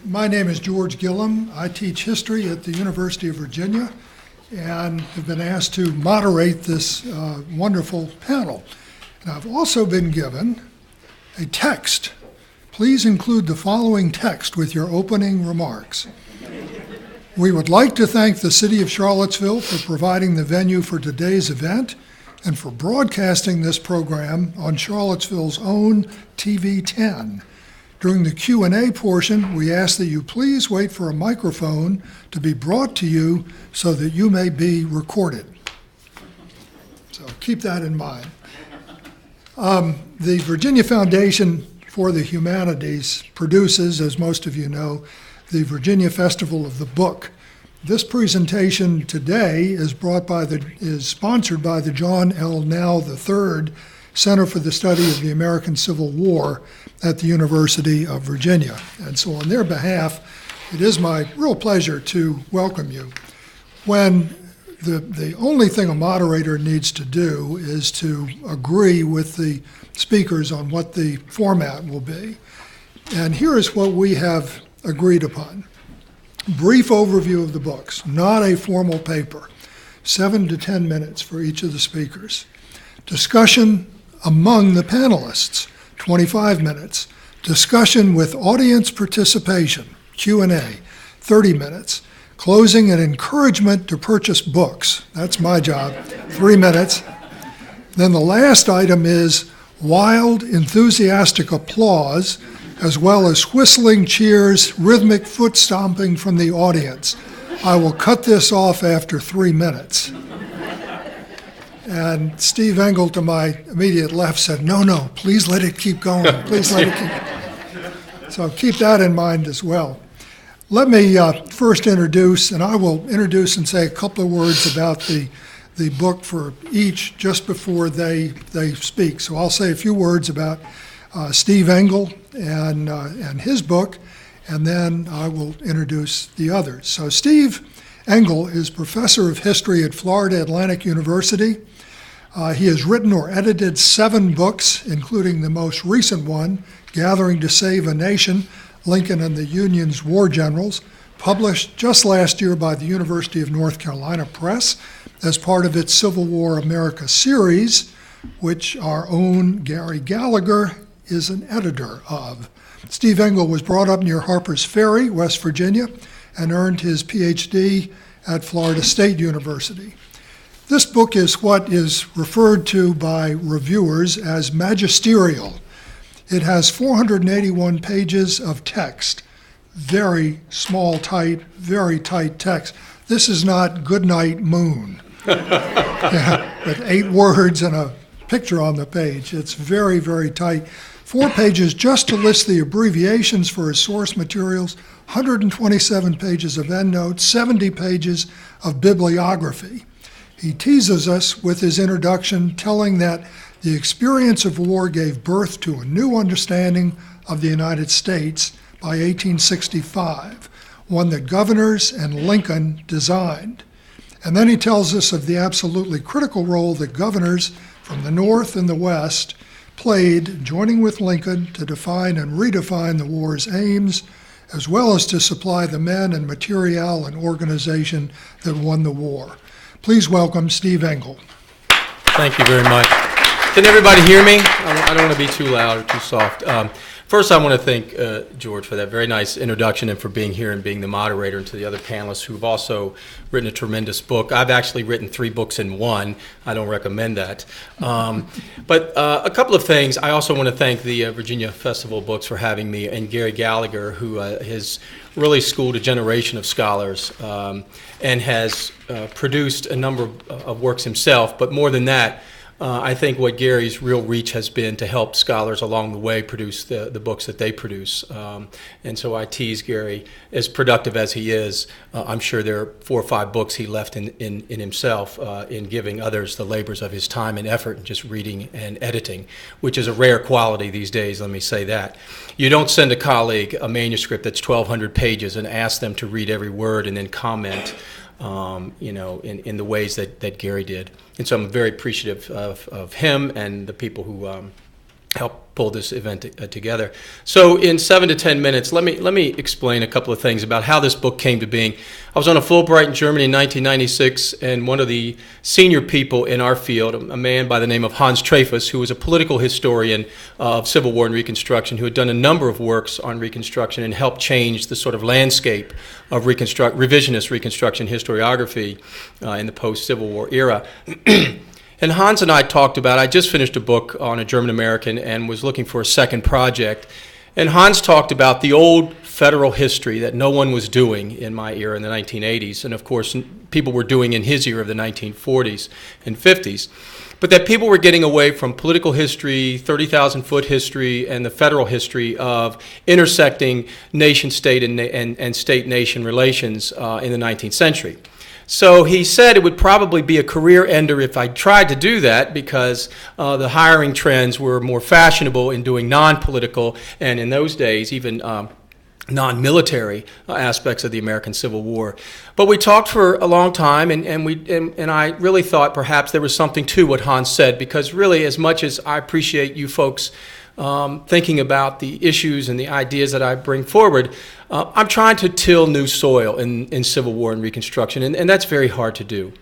My name is George Gilliam. I teach history at the University of Virginia and have been asked to moderate this wonderful panel. And I've also been given a text. Please include the following text with your opening remarks. We would like to thank the City of Charlottesville for providing the venue for today's event and for broadcasting this program on Charlottesville's own TV 10. During the Q&A portion, we ask that you please wait for a microphone to be brought to you so that you may be recorded. So keep that in mind. The Virginia Foundation for the Humanities produces, as most of you know, the Virginia Festival of the Book. This presentation today is sponsored by the John L. Now III Center for the Study of the American Civil War at the University of Virginia. And so on their behalf, it is my real pleasure to welcome you. When the only thing a moderator needs to do is to agree with the speakers on what the format will be. And here is what we have agreed upon. Brief overview of the books, not a formal paper. 7 to 10 minutes for each of the speakers. Discussion among the panelists, 25 minutes. Discussion with audience participation, Q&A, 30 minutes. Closing and encouragement to purchase books. That's my job, 3 minutes. Then the last item is wild, enthusiastic applause, as well as whistling, cheers, rhythmic foot stomping from the audience. I will cut this off after 3 minutes. And Steve Engle to my immediate left said, no, please let it keep going. Please let it keep. So keep that in mind as well. Let me first introduce, and I will introduce and say a couple of words about the book for each just before they speak. So I'll say a few words about Steve Engle and his book, and then I will introduce the others. So Steve Engle is professor of history at Florida Atlantic University. He has written or edited 7 books, including the most recent one, Gathering to Save a Nation, Lincoln and the Union's War Generals, published just last year by the University of North Carolina Press as part of its Civil War America series, which our own Gary Gallagher is an editor of. Steve Engle was brought up near Harper's Ferry, West Virginia, and earned his PhD at Florida State University. This book is what is referred to by reviewers as magisterial. It has 481 pages of text, very small, very tight text. This is not Goodnight Moon, with 8 words and a picture on the page. It's very, very tight. 4 pages just to list the abbreviations for his source materials, 127 pages of endnotes, 70 pages of bibliography. He teases us with his introduction, telling that the experience of war gave birth to a new understanding of the United States by 1865, one that governors and Lincoln designed. And then he tells us of the absolutely critical role that governors from the North and the West played, joining with Lincoln to define and redefine the war's aims, as well as to supply the men and material and organization that won the war. Please welcome Steve Engle. Thank you very much. Can everybody hear me? I don't want to be too loud or too soft. First, I want to thank George for that very nice introduction and for being here and being the moderator, and to the other panelists who've also written a tremendous book. I've actually written 3 books in one. I don't recommend that. But a couple of things. I also want to thank the Virginia Festival of Books for having me, and Gary Gallagher, who has really schooled a generation of scholars and has produced a number of works himself. But more than that, I think what Gary's real reach has been to help scholars along the way produce the books that they produce. And so I tease Gary, as productive as he is, I'm sure there are 4 or 5 books he left in himself in giving others the labors of his time and effort in just reading and editing, which is a rare quality these days, let me say that. You don't send a colleague a manuscript that's 1,200 pages and ask them to read every word and then comment in the ways that Gary did. And so I'm very appreciative of him and the people who help pull this event together. So in 7 to 10 minutes, let me explain a couple of things about how this book came to being. I was on a Fulbright in Germany in 1996, and one of the senior people in our field, a man by the name of Hans Traefus, who was a political historian of Civil War and Reconstruction, who had done a number of works on Reconstruction and helped change the sort of landscape of revisionist Reconstruction historiography in the post-Civil War era. And Hans and I talked about, I just finished a book on a German American and was looking for a second project. And Hans talked about the old federal history that no one was doing in my era in the 1980s. And of course, people were doing in his era of the 1940s and 50s. But that people were getting away from political history, 30,000-foot history, and the federal history of intersecting nation-state and state-nation relations in the 19th century. So he said it would probably be a career ender if I tried to do that, because the hiring trends were more fashionable in doing non-political and in those days even non-military aspects of the American Civil War. But we talked for a long time, and I really thought perhaps there was something to what Hans said, because really, as much as I appreciate you folks thinking about the issues and the ideas that I bring forward, I'm trying to till new soil in Civil War and Reconstruction, and that's very hard to do.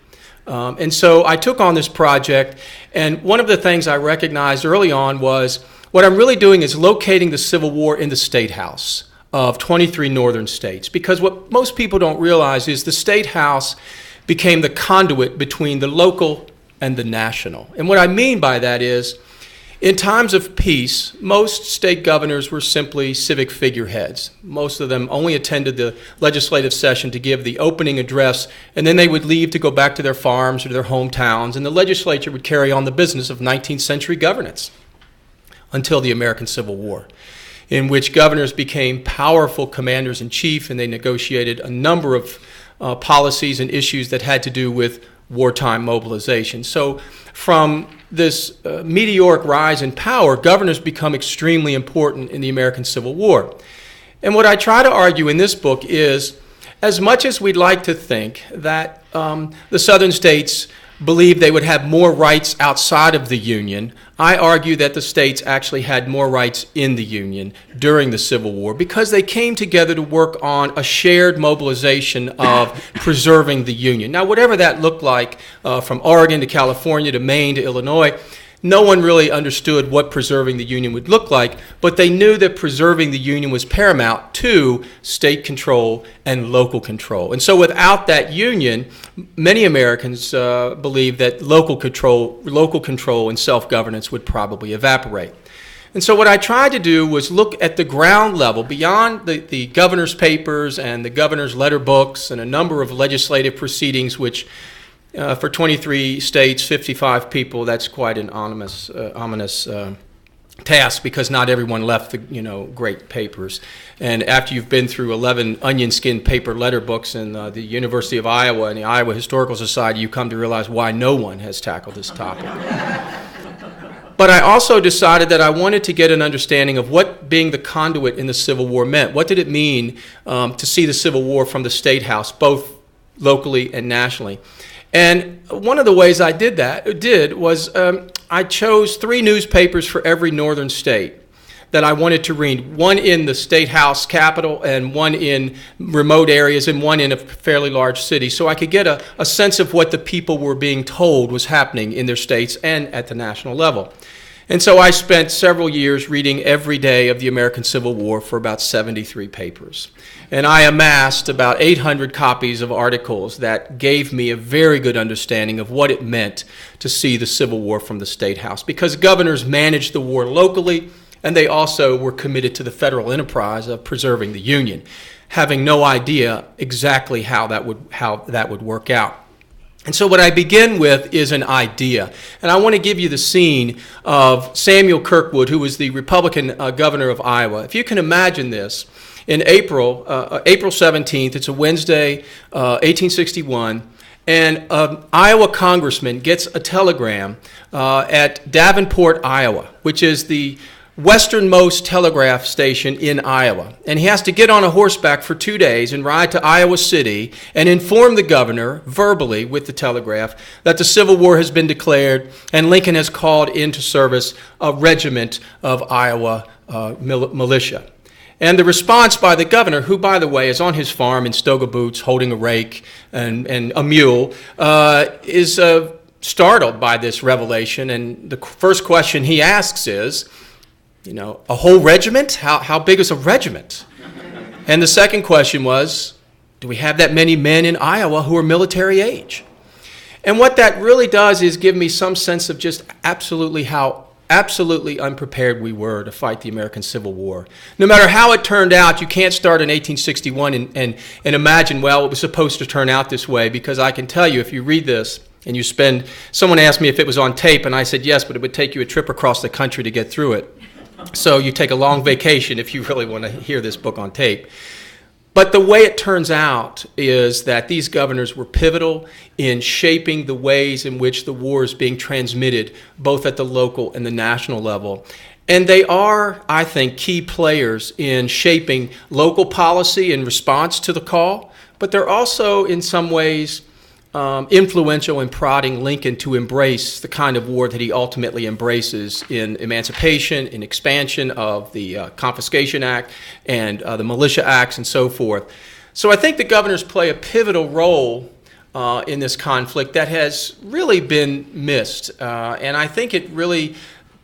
And so I took on this project, and one of the things I recognized early on was what I'm really doing is locating the Civil War in the State House of 23 northern states, because what most people don't realize is the State House became the conduit between the local and the national. And what I mean by that is, in times of peace, most state governors were simply civic figureheads. Most of them only attended the legislative session to give the opening address, and then they would leave to go back to their farms or their hometowns, and the legislature would carry on the business of 19th century governance until the American Civil War, in which governors became powerful commanders-in-chief, and they negotiated a number of policies and issues that had to do with wartime mobilization. So from this meteoric rise in power, governors become extremely important in the American Civil War. And what I try to argue in this book is, as much as we'd like to think that the southern states believed they would have more rights outside of the Union, I argue that the states actually had more rights in the Union during the Civil War, because they came together to work on a shared mobilization of preserving the Union. Now, whatever that looked like, from Oregon to California to Maine to Illinois, no one really understood what preserving the Union would look like, but they knew that preserving the Union was paramount to state control and local control. And so without that Union, many Americans believed that local control and self-governance would probably evaporate. And so what I tried to do was look at the ground level, beyond the governor's papers and the governor's letter books and a number of legislative proceedings, which for 23 states, 55 people, that's quite an ominous task, because not everyone left the great papers. And after you've been through 11 onion skin paper letter books in the University of Iowa and the Iowa Historical Society, you come to realize why no one has tackled this topic. But I also decided that I wanted to get an understanding of what being the conduit in the Civil War meant. What did it mean to see the Civil War from the State House, both locally and nationally? And one of the ways I did was I chose 3 newspapers for every northern state that I wanted to read, one in the State House capital and one in remote areas and one in a fairly large city, so I could get a sense of what the people were being told was happening in their states and at the national level. And so I spent several years reading every day of the American Civil War for about 73 papers. And I amassed about 800 copies of articles that gave me a very good understanding of what it meant to see the Civil War from the State House, because governors managed the war locally, and they also were committed to the federal enterprise of preserving the Union, having no idea exactly how that would work out. And so what I begin with is an idea. And I want to give you the scene of Samuel Kirkwood, who was the Republican governor of Iowa. If you can imagine this, in April 17th, it's a Wednesday, 1861, and an Iowa congressman gets a telegram at Davenport, Iowa, which is the westernmost telegraph station in Iowa. And he has to get on a horseback for 2 days and ride to Iowa City and inform the governor verbally with the telegraph that the Civil War has been declared and Lincoln has called into service a regiment of Iowa militia. And the response by the governor, who, by the way, is on his farm in Stoga boots, holding a rake and a mule, is startled by this revelation. And the first question he asks is, a whole regiment? How big is a regiment? And the second question was, do we have that many men in Iowa who are military age? And what that really does is give me some sense of just how absolutely unprepared we were to fight the American Civil War. No matter how it turned out, you can't start in 1861 and imagine, well, it was supposed to turn out this way, because I can tell you, if you read this and someone asked me if it was on tape, and I said yes, but it would take you a trip across the country to get through it. So you take a long vacation if you really want to hear this book on tape. But the way it turns out is that these governors were pivotal in shaping the ways in which the war is being transmitted, both at the local and the national level. And they are, I think, key players in shaping local policy in response to the call, but they're also, in some ways, influential in prodding Lincoln to embrace the kind of war that he ultimately embraces in emancipation, in expansion of the Confiscation Act and the Militia Acts and so forth. So I think the governors play a pivotal role in this conflict that has really been missed. And I think it really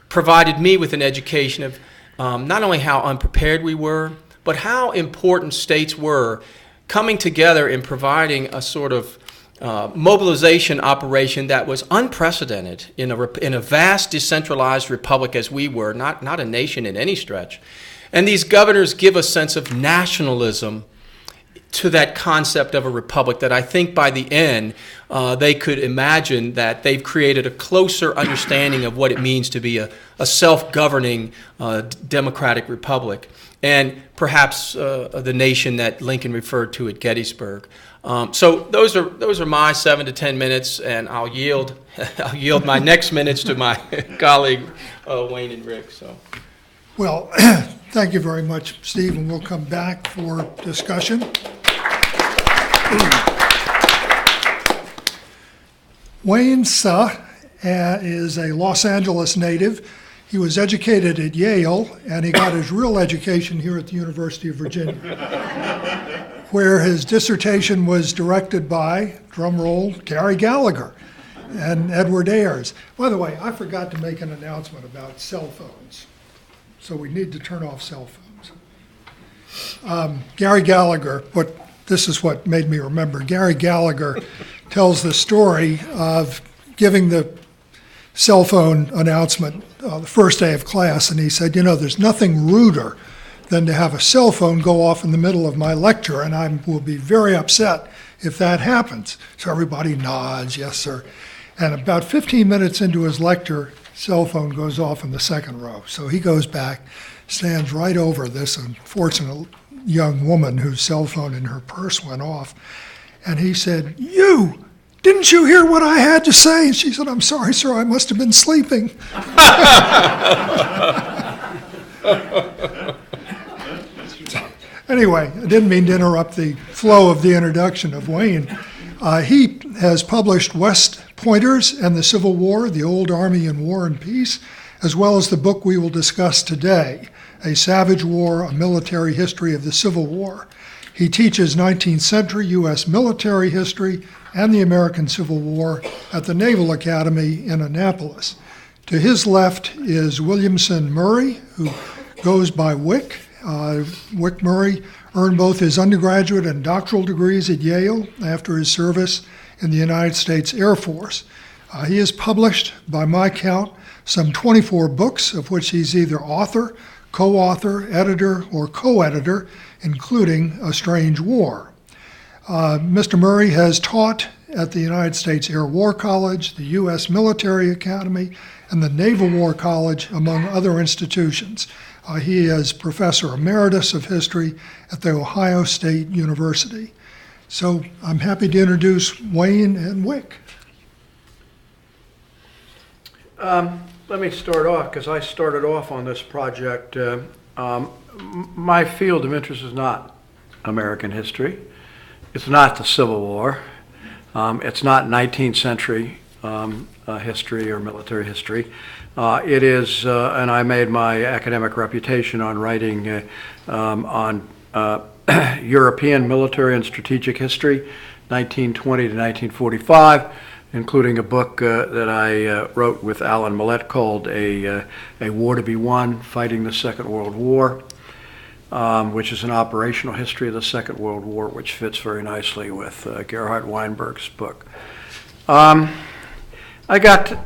provided me with an education of not only how unprepared we were, but how important states were coming together in providing a sort of mobilization operation that was unprecedented in a vast decentralized republic as we were, not a nation in any stretch. And these governors give a sense of nationalism to that concept of a republic that I think by the end they could imagine that they've created a closer understanding of what it means to be a self-governing democratic republic, and perhaps the nation that Lincoln referred to at Gettysburg. So those are my 7 to 10 minutes, and I'll yield my next minutes to my colleague Wayne and Rick. So, Well, thank you very much, Steve, and we'll come back for discussion. Wayne Hsieh is a Los Angeles native. He was educated at Yale, and he got his real education here at the University of Virginia, where his dissertation was directed by, drum roll, Gary Gallagher and Edward Ayers. By the way, I forgot to make an announcement about cell phones, so we need to turn off cell phones. Gary Gallagher, this is what made me remember. Gary Gallagher tells the story of giving the cell phone announcement the first day of class, and he said, there's nothing ruder than to have a cell phone go off in the middle of my lecture, and I will be very upset if that happens. So everybody nods, yes, sir. And about 15 minutes into his lecture, cell phone goes off in the second row. So he goes back, stands right over this unfortunate young woman whose cell phone in her purse went off, and he said, didn't you hear what I had to say? And she said, I'm sorry, sir, I must have been sleeping. Anyway, I didn't mean to interrupt the flow of the introduction of Wayne. He has published West Pointers and the Civil War, The Old Army in War and Peace, as well as the book we will discuss today, A Savage War, A Military History of the Civil War. He teaches 19th century U.S. military history and the American Civil War at the Naval Academy in Annapolis. To his left is Williamson Murray, who goes by Wick. Wick Murray earned both his undergraduate and doctoral degrees at Yale after his service in the United States Air Force. He has published, by my count, some 24 books, of which he's either author, co-author, editor, or co-editor, including A Strange War. Mr. Murray has taught at the United States Air War College, the U.S. Military Academy, and the Naval War College, among other institutions. He is Professor Emeritus of History at The Ohio State University. So I'm happy to introduce Wayne and Wick. Let me start off, because I started off on this project. My field of interest is not American history. It's not the Civil War. It's not 19th century history or military history. It is, and I made my academic reputation on writing on European military and strategic history, 1920 to 1945, including a book that I wrote with Alan Millett called A War to Be Won, Fighting the Second World War, which is an operational history of the Second World War, which fits very nicely with Gerhard Weinberg's book. I got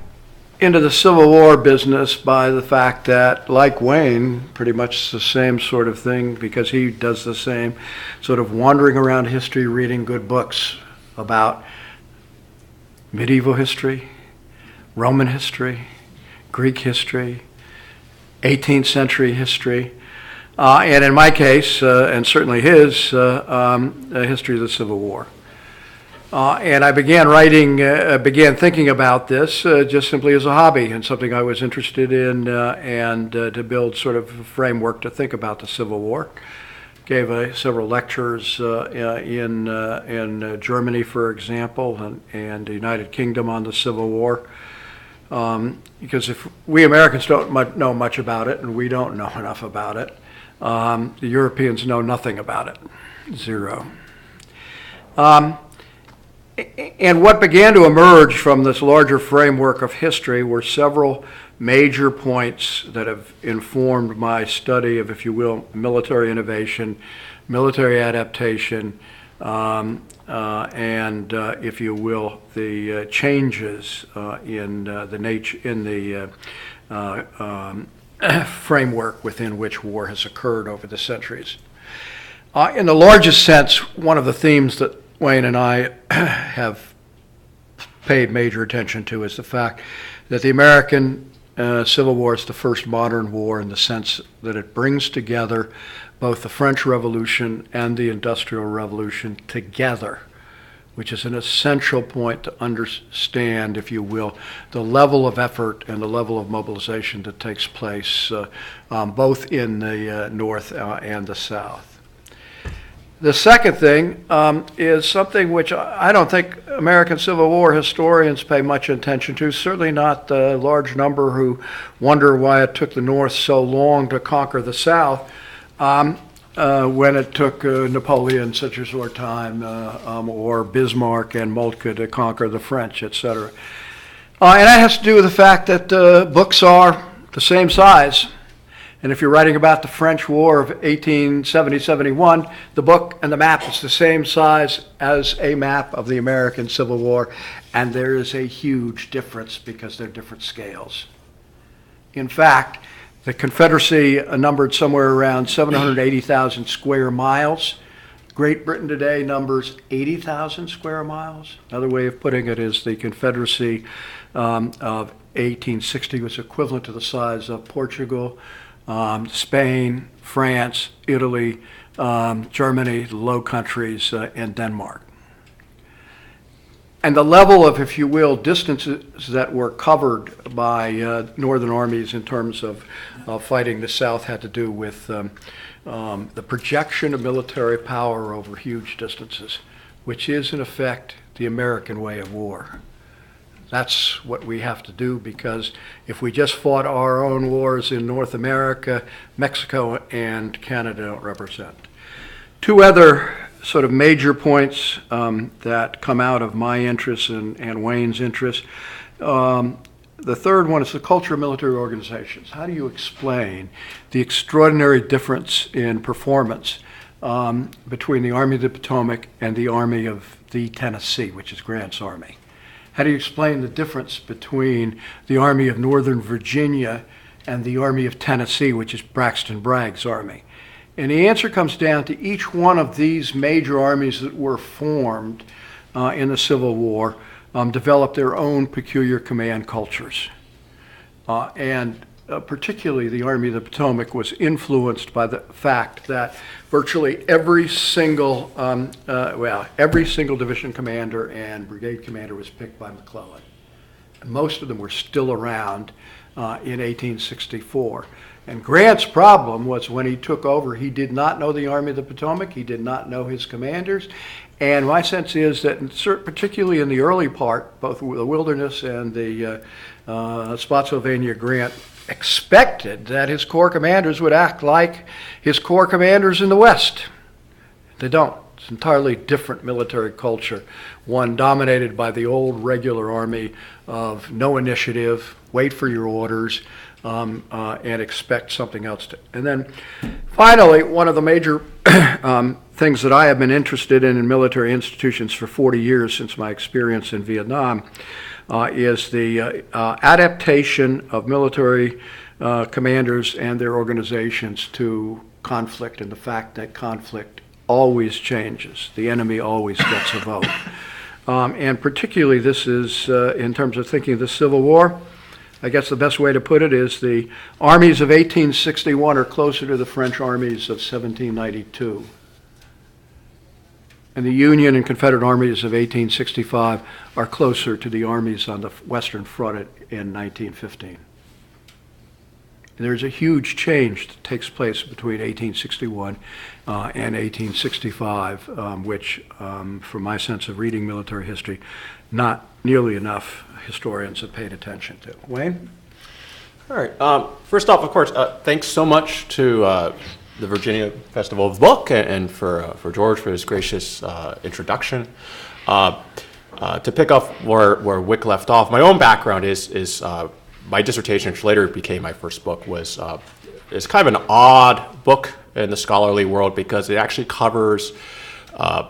into the Civil War business by the fact that, like Wayne, pretty much the same sort of thing, because he does the same sort of wandering around history, reading good books about medieval history, Roman history, Greek history, 18th century history, and in my case, and certainly his, a history of the Civil War. And I began thinking about this just simply as a hobby and something I was interested in, and to build sort of a framework to think about the Civil War. Gave several lectures in Germany, for example, and the United Kingdom on the Civil War. Because if we Americans don't know much about it, and we don't know enough about it, the Europeans know nothing about it, zero. And what began to emerge from this larger framework of history were several major points that have informed my study of, if you will, military innovation, military adaptation, and, if you will, the changes in the framework within which war has occurred over the centuries. In the largest sense, one of the themes that Wayne and I have paid major attention to is the fact that the American Civil War is the first modern war in the sense that it brings together both the French Revolution and the Industrial Revolution together, which is an essential point to understand, if you will, the level of effort and the level of mobilization that takes place both in the North and the South. The second thing is something which I don't think American Civil War historians pay much attention to, certainly not the large number who wonder why it took the North so long to conquer the South when it took Napoleon such a short time, or Bismarck and Moltke to conquer the French, etc. And that has to do with the fact that books are the same size. And if you're writing about the French War of 1870-71, the book and the map is the same size as a map of the American Civil War, and there is a huge difference because they're different scales. In fact, the Confederacy numbered somewhere around 780,000 square miles. Great Britain today numbers 80,000 square miles. Another way of putting it is the Confederacy of 1860 was equivalent to the size of Portugal, Spain, France, Italy, Germany, the Low Countries, and Denmark. And the level of, if you will, distances that were covered by northern armies in terms of fighting the South had to do with the projection of military power over huge distances, which is, in effect, the American way of war. That's what we have to do, because if we just fought our own wars in North America, Mexico and Canada don't represent. Two other sort of major points that come out of my interest and Wayne's interest. The third one is the culture of military organizations. How do you explain the extraordinary difference in performance between the Army of the Potomac and the Army of the Tennessee, which is Grant's Army? How do you explain the difference between the Army of Northern Virginia and the Army of Tennessee, which is Braxton Bragg's army? And the answer comes down to each one of these major armies that were formed in the Civil War developed their own peculiar command cultures. And particularly the Army of the Potomac was influenced by the fact that virtually every single division commander and brigade commander was picked by McClellan. And most of them were still around in 1864. And Grant's problem was when he took over, he did not know the Army of the Potomac, he did not know his commanders, and my sense is that particularly in the early part, both the Wilderness and the Spotsylvania, Grant expected that his corps commanders would act like his corps commanders in the West. They don't. It's an entirely different military culture, one dominated by the old regular army of no initiative, wait for your orders, and expect something else to. And then finally, one of the major things that I have been interested in military institutions for 40 years since my experience in Vietnam is the adaptation of military commanders and their organizations to conflict, and the fact that conflict always changes. The enemy always gets a vote. And particularly this is, in terms of thinking of the Civil War, I guess the best way to put it is the armies of 1861 are closer to the French armies of 1792. And the Union and Confederate armies of 1865 are closer to the armies on the Western Front in 1915. And there's a huge change that takes place between 1861 and 1865, which, from my sense of reading military history, not nearly enough historians have paid attention to. Wayne? All right. First off, of course, thanks so much to the Virginia Festival of the Book and for George for his gracious introduction. To pick up where Wick left off, my own background is my dissertation, which later became my first book, is kind of an odd book in the scholarly world because it actually covers.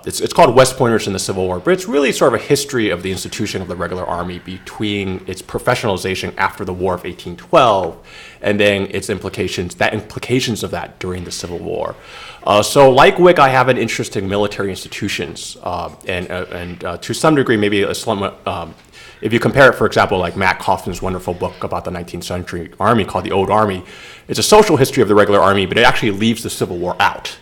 It's called West Pointers in the Civil War, but it's really sort of a history of the institution of the regular army between its professionalization after the War of 1812 and then its implications of that during the Civil War. So like Wick, I have an interest in military institutions and to some degree maybe if you compare it, for example, like Matt Kaufman's wonderful book about the 19th century army called The Old Army, it's a social history of the regular army, but it actually leaves the Civil War out.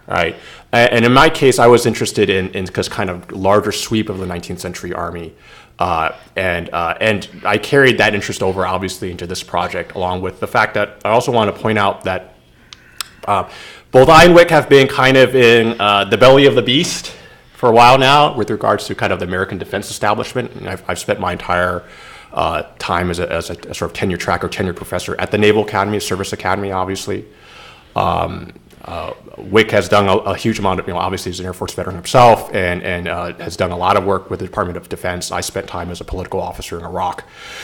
Right, and in my case, I was interested in this kind of larger sweep of the 19th century army, and I carried that interest over, obviously, into this project, along with the fact that I also want to point out that both I and Wick have been kind of in the belly of the beast for a while now with regards to kind of the American defense establishment. And I've spent my entire time as a sort of tenure track or tenured professor at the Naval Academy, Service Academy, obviously. Wick has done a huge amount of, obviously he's an Air Force veteran himself and has done a lot of work with the Department of Defense. I spent time as a political officer in Iraq.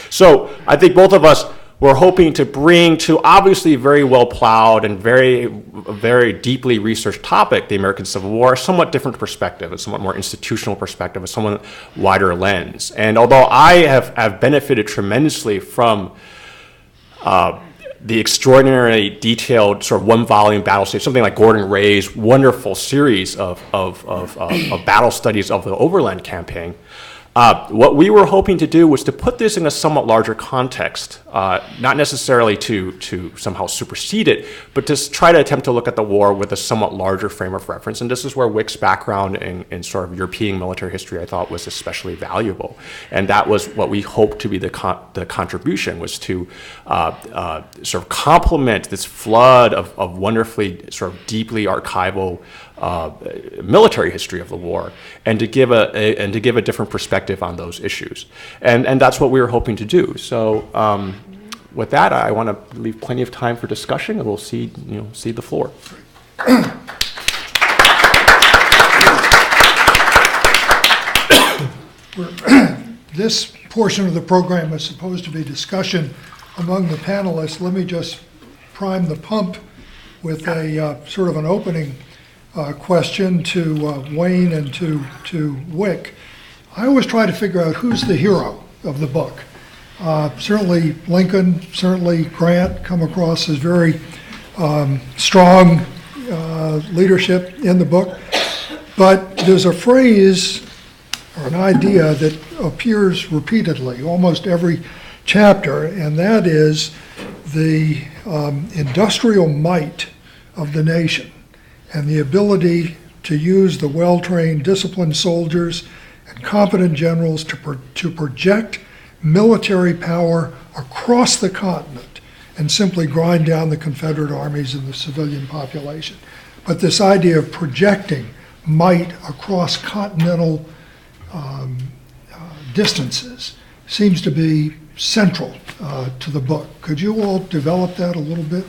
So I think both of us were hoping to bring to obviously very well plowed and very, very deeply researched topic, the American Civil War, a somewhat different perspective, a somewhat more institutional perspective, a somewhat wider lens. And although I have benefited tremendously from the extraordinary detailed sort of one-volume battle study, something like Gordon Ray's wonderful series of battle studies of the Overland Campaign. What we were hoping to do was to put this in a somewhat larger context, not necessarily to somehow supersede it, but to try to attempt to look at the war with a somewhat larger frame of reference. And this is where Wick's background in sort of European military history, I thought, was especially valuable. And that was what we hoped to be the contribution, was to sort of complement this flood of wonderfully sort of deeply archival military history of the war, and to give a different perspective on those issues, and that's what we were hoping to do. So with that, I want to leave plenty of time for discussion, and we'll cede the floor. This portion of the program is supposed to be discussion among the panelists. Let me just prime the pump with a sort of an opening question to Wayne and to Wick. I always try to figure out who's the hero of the book. Certainly Lincoln, certainly Grant come across as very strong leadership in the book. But there's a phrase or an idea that appears repeatedly, almost every chapter, and that is the industrial might of the nation and the ability to use the well-trained, disciplined soldiers and competent generals to project military power across the continent and simply grind down the Confederate armies and the civilian population. But this idea of projecting might across continental distances seems to be central to the book. Could you all develop that a little bit?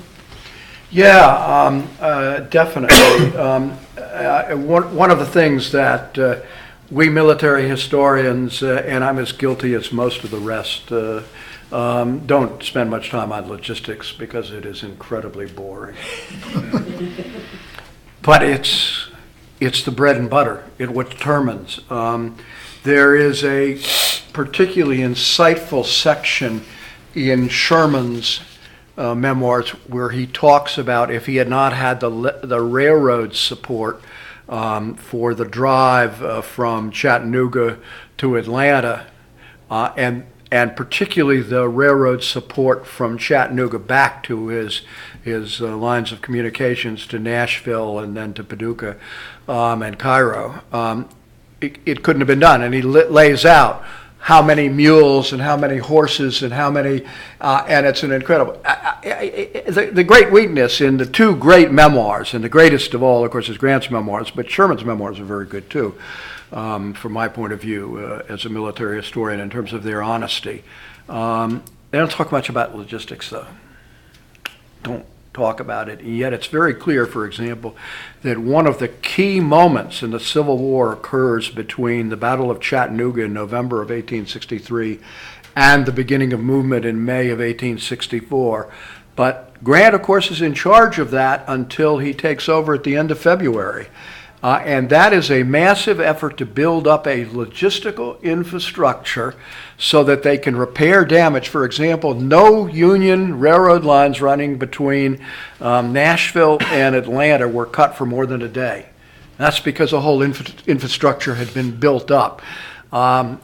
Yeah, definitely. One of the things that we military historians, and I'm as guilty as most of the rest, don't spend much time on logistics because it is incredibly boring. But it's the bread and butter. It's what determines. There is a particularly insightful section in Sherman's memoirs where he talks about if he had not had the railroad support for the drive from Chattanooga to Atlanta, and particularly the railroad support from Chattanooga back to his lines of communications to Nashville and then to Paducah and Cairo, it couldn't have been done. And he lays out how many mules and how many horses and how many, and it's an incredible, the great weakness in the two great memoirs, and the greatest of all, of course, is Grant's memoirs, but Sherman's memoirs are very good too, from my point of view as a military historian in terms of their honesty. They don't talk much about logistics though. Don't talk about it, and yet it's very clear, for example, that one of the key moments in the Civil War occurs between the Battle of Chattanooga in November of 1863 and the beginning of movement in May of 1864. But Grant, of course, is in charge of that until he takes over at the end of February. And that is a massive effort to build up a logistical infrastructure so that they can repair damage. For example, no Union railroad lines running between Nashville and Atlanta were cut for more than a day. That's because a whole infrastructure had been built up. And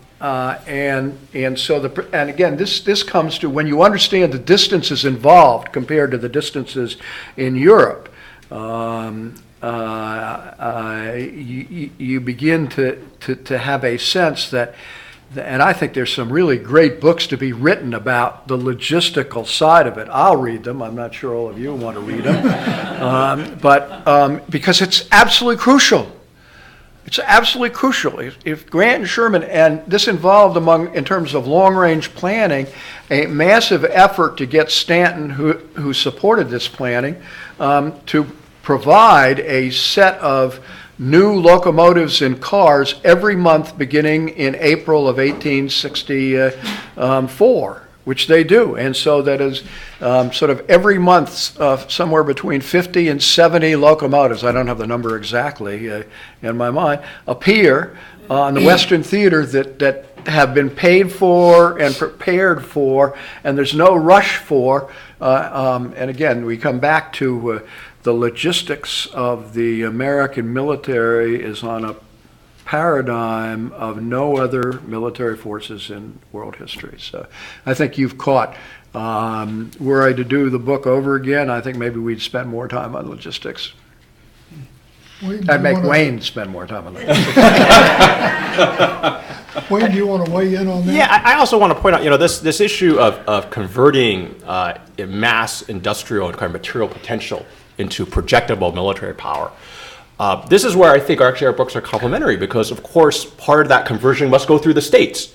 again, this comes to when you understand the distances involved compared to the distances in Europe. You begin to have a sense that, and I think there's some really great books to be written about the logistical side of it. I'll read them. I'm not sure all of you want to read them, but because it's absolutely crucial. It's absolutely crucial. If Grant and Sherman, and this involved in terms of long-range planning, a massive effort to get Stanton, who supported this planning, to provide a set of new locomotives and cars every month beginning in April of 1864, which they do. And so that is sort of every month somewhere between 50 and 70 locomotives, I don't have the number exactly in my mind, appear on the Western Theater that have been paid for and prepared for, and there's no rush for. And again, we come back to the logistics of the American military is on a paradigm of no other military forces in world history. So I think you've caught, were I to do the book over again, I think maybe we'd spend more time on logistics. I'd make Wayne spend more time on logistics. Wayne, do you want to weigh in on that? Yeah, I also want to point out, this issue of converting mass industrial and kind of material potential into projectable military power. This is where I think actually our books are complementary because, of course, part of that conversion must go through the states.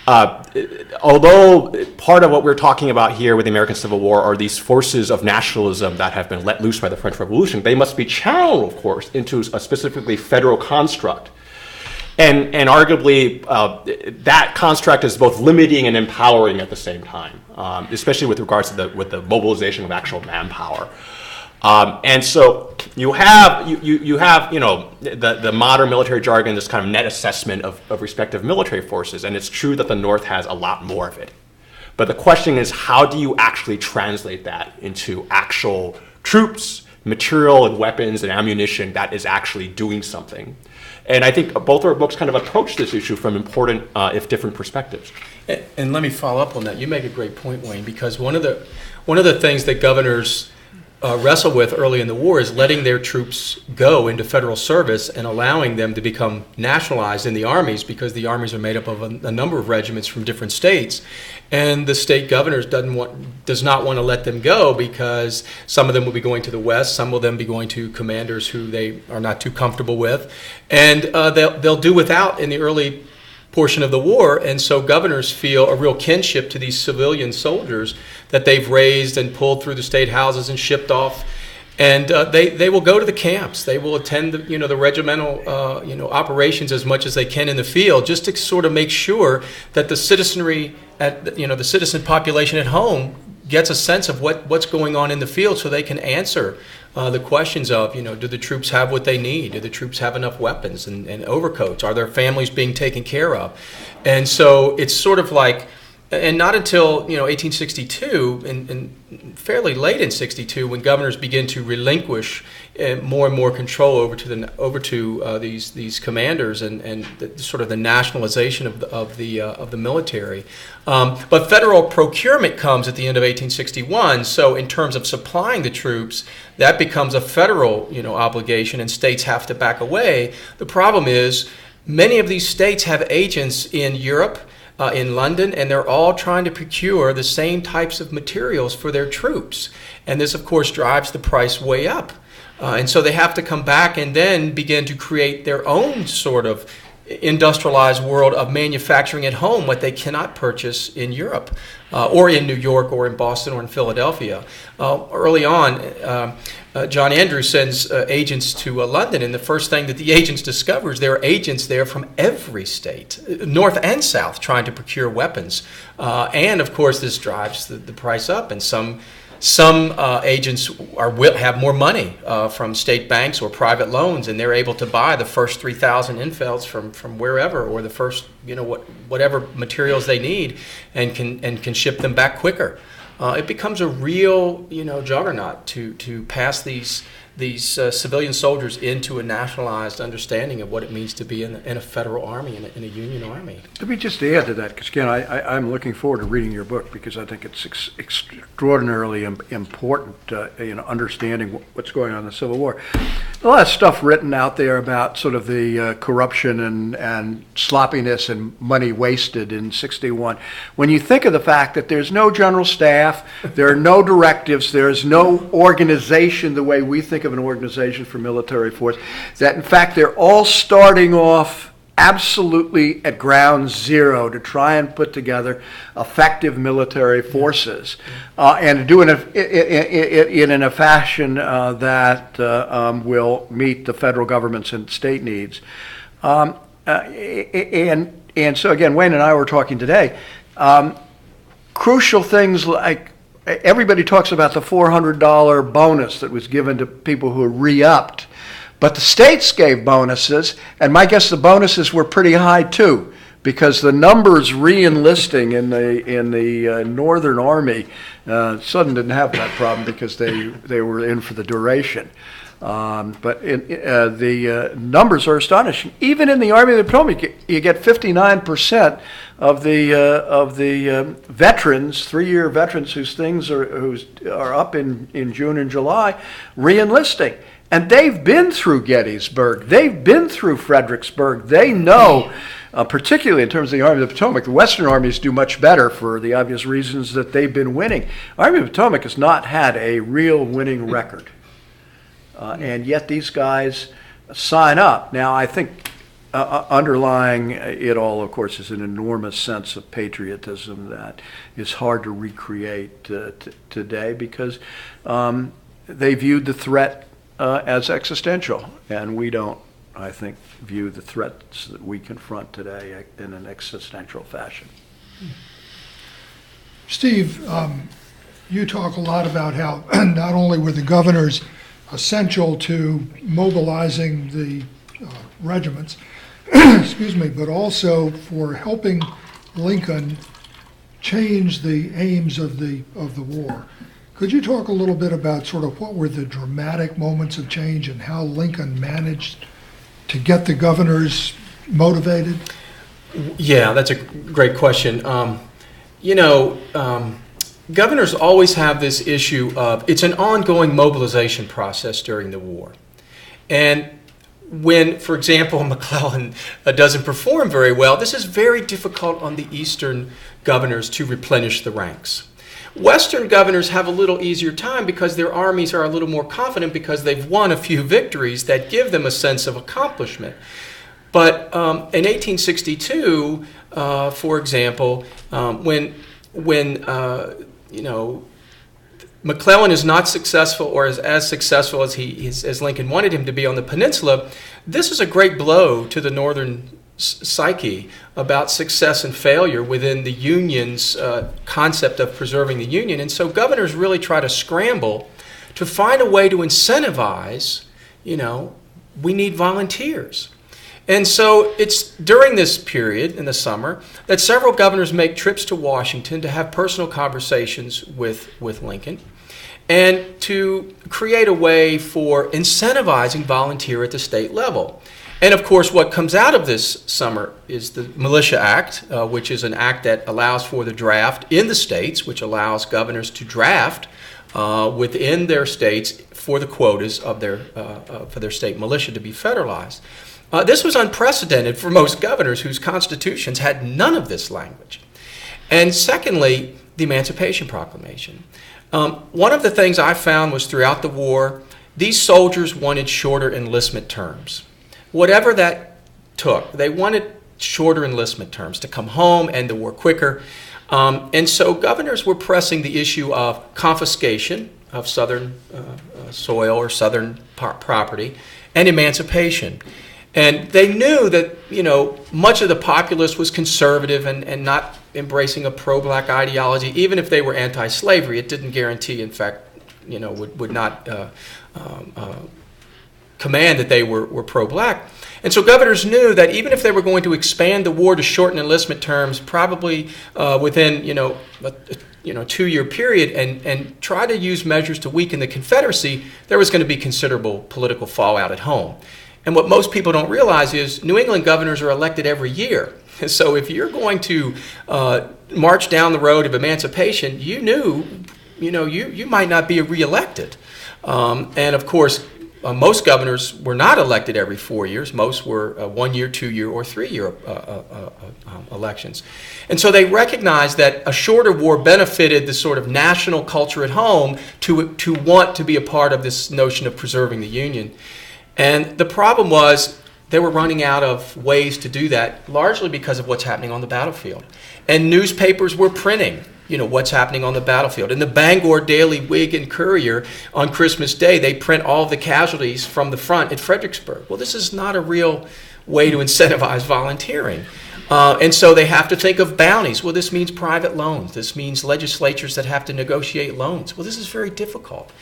Although part of what we're talking about here with the American Civil War are these forces of nationalism that have been let loose by the French Revolution, they must be channeled, of course, into a specifically federal construct. And arguably, that construct is both limiting and empowering at the same time, especially with regards to the mobilization of actual manpower. And so you have the modern military jargon, this kind of net assessment of respective military forces, and it's true that the North has a lot more of it. But the question is, how do you actually translate that into actual troops, material and weapons and ammunition that is actually doing something? And I think both our books kind of approach this issue from important, if different, perspectives. And let me follow up on that. You make a great point, Wayne, because one of the things that governors wrestle with early in the war is letting their troops go into federal service and allowing them to become nationalized in the armies, because the armies are made up of a number of regiments from different states, and the state governors does not want to let them go, because some of them will be going to the West, some will then be going to commanders who they are not too comfortable with, and they'll do without in the early portion of the war. And so governors feel a real kinship to these civilian soldiers that they've raised and pulled through the state houses and shipped off, and they will go to the camps. They will attend the regimental operations as much as they can in the field, just to sort of make sure that the citizenry the citizen population at home gets a sense of what's going on in the field, so they can answer the questions of, do the troops have what they need? Do the troops have enough weapons and overcoats? Are their families being taken care of? And so it's sort of like, and not until 1862 and fairly late in 62, when governors begin to relinquish more and more control over to these commanders and sort of the nationalization of the military. But federal procurement comes at the end of 1861. So in terms of supplying the troops, that becomes a federal obligation, and states have to back away. The problem is many of these states have agents in Europe, in London, and they're all trying to procure the same types of materials for their troops. And this, of course, drives the price way up. And so they have to come back and then begin to create their own sort of industrialized world of manufacturing at home, what they cannot purchase in Europe, or in New York, or in Boston, or in Philadelphia. Early on, John Andrews sends agents to London, and the first thing that the agents discover is there are agents there from every state, north and south, trying to procure weapons. And of course, this drives the price up, and some agents have more money from state banks or private loans, and they're able to buy the first 3,000 infels from wherever, or the first whatever materials they need, and can ship them back quicker. It becomes a real juggernaut to pass these civilian soldiers into a nationalized understanding of what it means to be in a federal army, in a Union army. Let me just add to that, because again, I'm looking forward to reading your book, because I think it's extraordinarily important, understanding what's going on in the Civil War. A lot of stuff written out there about sort of the corruption and sloppiness and money wasted in '61. When you think of the fact that there's no general staff, there are no directives, there's no organization the way we think of an organization for military force, that in fact they're all starting off absolutely at ground zero to try and put together effective military forces, and to do it in a fashion that will meet the federal government's and state needs. And so again, Wayne and I were talking today, crucial things like, everybody talks about the $400 bonus that was given to people who re-upped, but the states gave bonuses, and my guess the bonuses were pretty high too, because the numbers re-enlisting in the Northern Army, Southern didn't have that problem because they were in for the duration. But the numbers are astonishing. Even in the Army of the Potomac, you get 59% of the veterans, 3-year veterans whose things are up in June and July, re-enlisting. And they've been through Gettysburg. They've been through Fredericksburg. They know, particularly in terms of the Army of the Potomac, the Western armies do much better for the obvious reasons that they've been winning. Army of the Potomac has not had a real winning record. And yet these guys sign up. Now, I think underlying it all, of course, is an enormous sense of patriotism that is hard to recreate today, because they viewed the threat as existential, and we don't, I think, view the threats that we confront today in an existential fashion. Steve, you talk a lot about how not only were the governors essential to mobilizing the regiments, excuse me, but also for helping Lincoln change the aims of the war. Could you talk a little bit about sort of what were the dramatic moments of change and how Lincoln managed to get the governors motivated? governors always have this issue of it's an ongoing mobilization process during the war. And when, for example, McClellan doesn't perform very well, this is very difficult on the Eastern governors to replenish the ranks. Western governors have a little easier time because their armies are a little more confident because they've won a few victories that give them a sense of accomplishment. But in 1862, for example, when McClellan is not successful or is as successful as Lincoln wanted him to be on the peninsula, this is a great blow to the Northern psyche about success and failure within the Union's concept of preserving the Union. And so governors really try to scramble to find a way to incentivize, we need volunteers. And so it's during this period in the summer that several governors make trips to Washington to have personal conversations with Lincoln and to create a way for incentivizing volunteer at the state level. And of course, what comes out of this summer is the Militia Act, which is an act that allows for the draft in the states, which allows governors to draft within their states for the quotas of for their state militia to be federalized. This was unprecedented for most governors whose constitutions had none of this language. And secondly, the Emancipation Proclamation. One of the things I found was throughout the war, these soldiers wanted shorter enlistment terms. Whatever that took, they wanted shorter enlistment terms to come home and to war quicker. And so governors were pressing the issue of confiscation of Southern soil or Southern property and emancipation. And they knew that, much of the populace was conservative and not embracing a pro-black ideology. Even if they were anti-slavery, it didn't guarantee, in fact, would not command that they were pro-black. And so governors knew that even if they were going to expand the war to shorten enlistment terms, probably within, a 2-year period and try to use measures to weaken the Confederacy, there was going to be considerable political fallout at home. And what most people don't realize is New England governors are elected every year. So if you're going to march down the road of emancipation, you might not be reelected. And of course, most governors were not elected every 4 years. Most were 1-year, 2-year, or 3-year elections. And so they recognized that a shorter war benefited the sort of national culture at home to want to be a part of this notion of preserving the Union. And the problem was they were running out of ways to do that, largely because of what's happening on the battlefield. And newspapers were printing, what's happening on the battlefield. In the Bangor Daily Whig and Courier on Christmas Day, they print all of the casualties from the front at Fredericksburg. Well, this is not a real way to incentivize volunteering. And so they have to think of bounties. Well, this means private loans. This means legislatures that have to negotiate loans. Well, this is very difficult.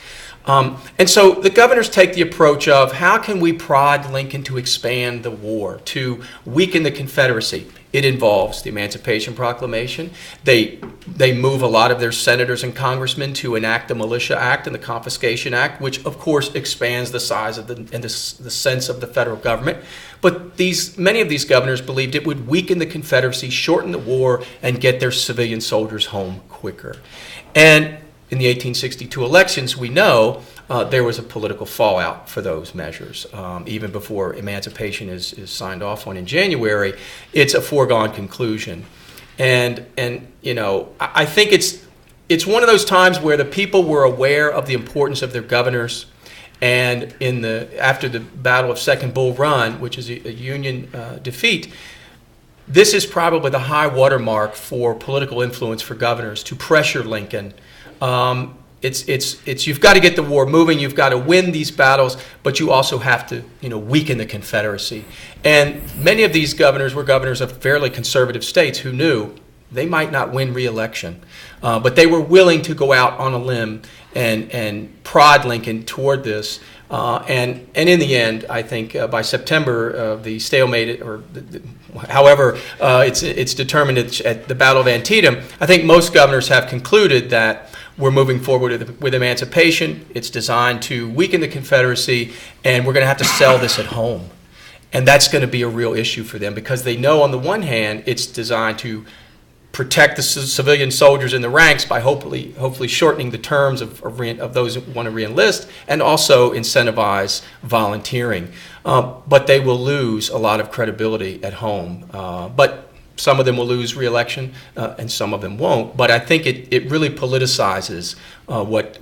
And so the governors take the approach of how can we prod Lincoln to expand the war, to weaken the Confederacy? It involves the Emancipation Proclamation. They move a lot of their senators and congressmen to enact the Militia Act and the Confiscation Act, which of course expands the size of and the sense of the federal government. But many of these governors believed it would weaken the Confederacy, shorten the war, and get their civilian soldiers home quicker. And in the 1862 elections, we know there was a political fallout for those measures. Even before emancipation is signed off on in January, it's a foregone conclusion. And I think it's one of those times where the people were aware of the importance of their governors. And after the Battle of Second Bull Run, which is a Union defeat, this is probably the high watermark for political influence for governors to pressure Lincoln. It's you've got to get the war moving, you've got to win these battles, but you also have to weaken the Confederacy. And many of these governors were governors of fairly conservative states who knew they might not win re-election, but they were willing to go out on a limb and prod Lincoln toward this. And in the end, I think by September, the stalemate, or however it's determined at the Battle of Antietam, I think most governors have concluded that we're moving forward with emancipation. It's designed to weaken the Confederacy, and we're going to have to sell this at home. And that's going to be a real issue for them because they know on the one hand it's designed to protect the civilian soldiers in the ranks by hopefully shortening the terms of those who want to reenlist, and also incentivize volunteering. But they will lose a lot of credibility at home. But some of them will lose re-election, and some of them won't. But I think it really politicizes what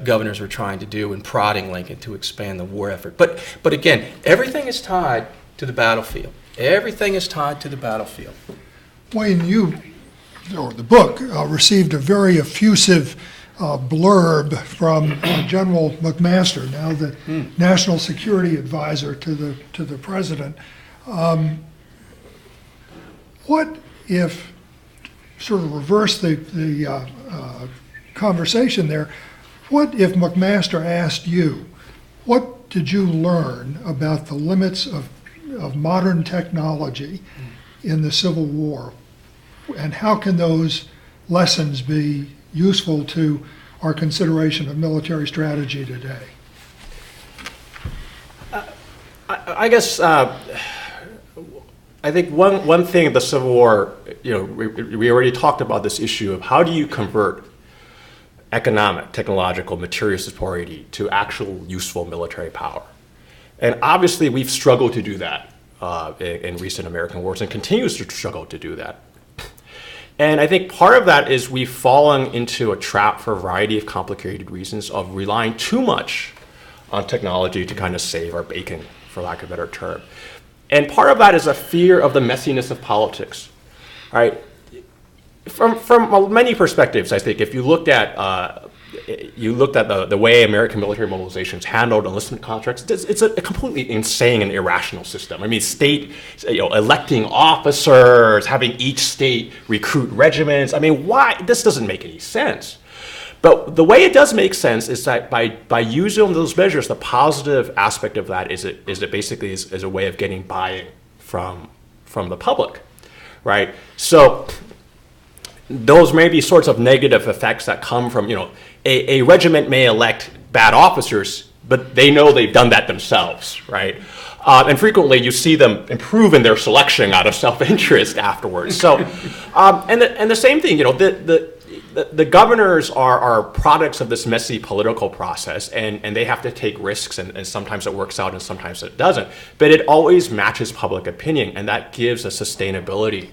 governors are trying to do in prodding Lincoln to expand the war effort. But again, everything is tied to the battlefield. Everything is tied to the battlefield. Wayne, the book received a very effusive blurb from General McMaster, now the National Security Advisor to the President. What if, sort of reverse the conversation there, what if McMaster asked you, what did you learn about the limits of modern technology in the Civil War, and how can those lessons be useful to our consideration of military strategy today? I guess I think one thing of the Civil War, we already talked about this issue of how do you convert economic, technological, material superiority to actual useful military power. And obviously we've struggled to do that in recent American wars, and continues to struggle to do that. And I think part of that is we've fallen into a trap for a variety of complicated reasons of relying too much on technology to kind of save our bacon, for lack of a better term. And part of that is a fear of the messiness of politics, right? From many perspectives, I think, if you looked at the way American military mobilization is handled, enlistment contracts, it's a completely insane and irrational system. I mean, state, electing officers, having each state recruit regiments. I mean, why? This doesn't make any sense. But the way it does make sense is that by using those measures, the positive aspect of that is it basically is a way of getting buy-in from the public, right? So those may be sorts of negative effects that come from, a regiment may elect bad officers, but they know they've done that themselves, right? And frequently you see them improve in their selection out of self-interest afterwards. So, and the same thing, the governors are products of this messy political process, and they have to take risks, and sometimes it works out and sometimes it doesn't. But it always matches public opinion, and that gives a sustainability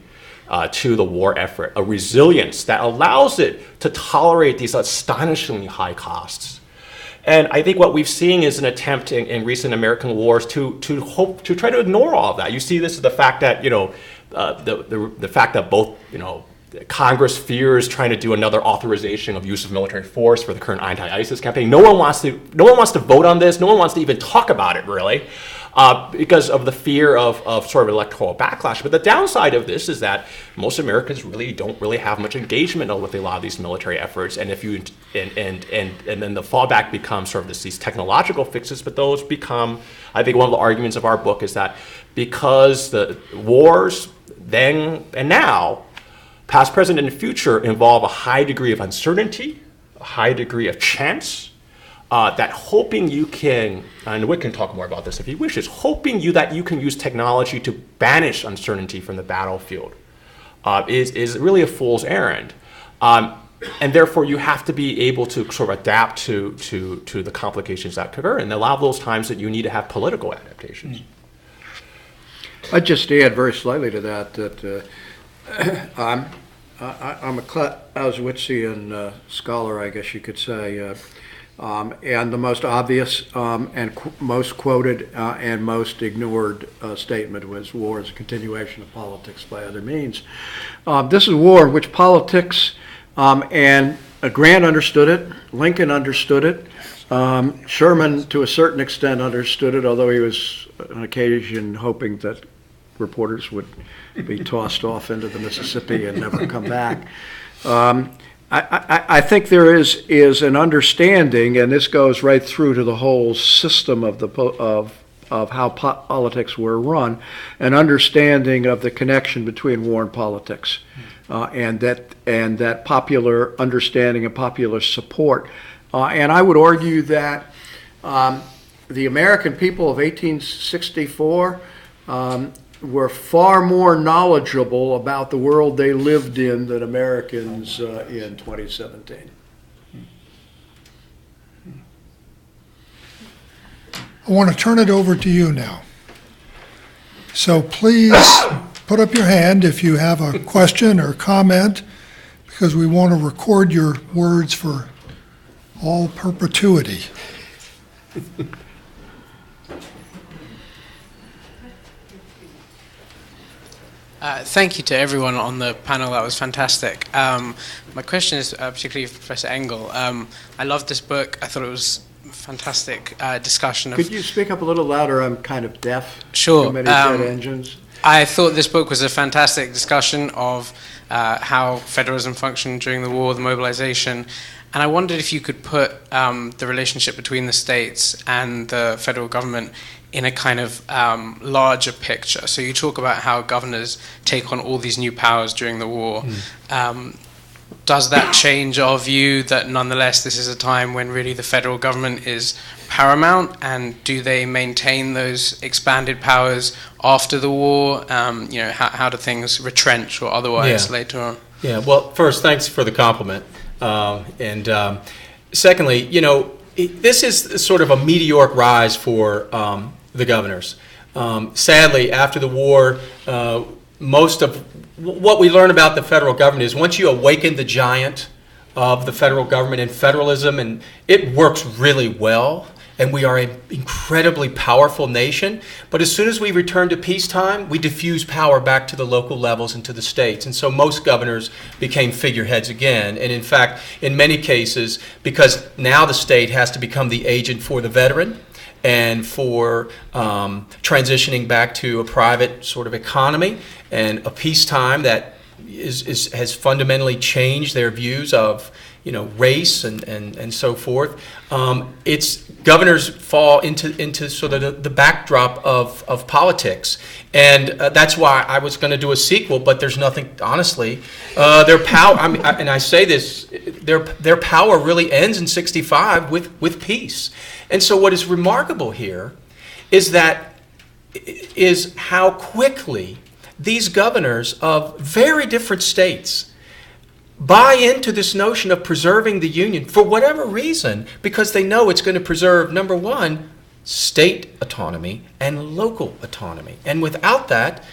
to the war effort, a resilience that allows it to tolerate these astonishingly high costs. And I think what we've seen is an attempt in recent American wars to try to ignore all of that. You see this is the fact that the fact that both Congress fears trying to do another authorization of use of military force for the current anti-ISIS campaign. No one wants to vote on this. No one wants to even talk about it, really, because of the fear of sort of electoral backlash. But the downside of this is that most Americans don't really have much engagement with a lot of these military efforts. And if you and then the fallback becomes sort of these technological fixes. But those become, I think, one of the arguments of our book is that because the wars then and now, past, present, and future, involve a high degree of uncertainty, a high degree of chance, that hoping you can, and Wick can talk more about this if he wishes, hoping that you can use technology to banish uncertainty from the battlefield is really a fool's errand. And therefore you have to be able to sort of adapt to the complications that occur, and a lot of those times that you need to have political adaptations. I'd just add very slightly to that I'm a Clausewitzian scholar, I guess you could say, and the most obvious and most quoted and most ignored statement was war is a continuation of politics by other means. This is a war in which politics, and Grant understood it, Lincoln understood it, Sherman to a certain extent understood it, although he was on occasion hoping that reporters would be tossed off into the Mississippi and never come back. I think there is an understanding, and this goes right through to the whole system of how politics were run, an understanding of the connection between war and politics, and that popular understanding and popular support. And I would argue that the American people of 1864 were far more knowledgeable about the world they lived in than Americans in 2017. I want to turn it over to you now. So please put up your hand if you have a question or comment, because we want to record your words for all perpetuity. Thank you to everyone on the panel. That was fantastic. My question is particularly for Professor Engle. I loved this book. I thought it was a fantastic discussion of... Could you speak up a little louder? I'm kind of deaf. Sure. Too many jet engines. I thought this book was a fantastic discussion of how federalism functioned during the war, the mobilization, and I wondered if you could put the relationship between the states and the federal government in a kind of larger picture. So you talk about how governors take on all these new powers during the war. Does that change our view that nonetheless this is a time when really the federal government is paramount, and do they maintain those expanded powers after the war? How do things retrench or otherwise later on? Yeah, well, first, thanks for the compliment. Secondly, this is sort of a meteoric rise for the governors. Sadly, after the war, most of what we learn about the federal government is once you awaken the giant of the federal government and federalism, and it works really well, and we are an incredibly powerful nation, but as soon as we return to peacetime, we diffuse power back to the local levels and to the states. And so most governors became figureheads again. And in fact, in many cases, because now the state has to become the agent for the veteran and for transitioning back to a private sort of economy and a peacetime that has fundamentally changed their views of race and so forth. Governors fall into sort of the backdrop of politics, and that's why I was going to do a sequel. But there's nothing, honestly. Their power, and I say this, their power really ends in '65 with peace. And so what is remarkable here is how quickly these governors of very different states buy into this notion of preserving the Union for whatever reason, because they know it's going to preserve, number one, state autonomy and local autonomy. And without that,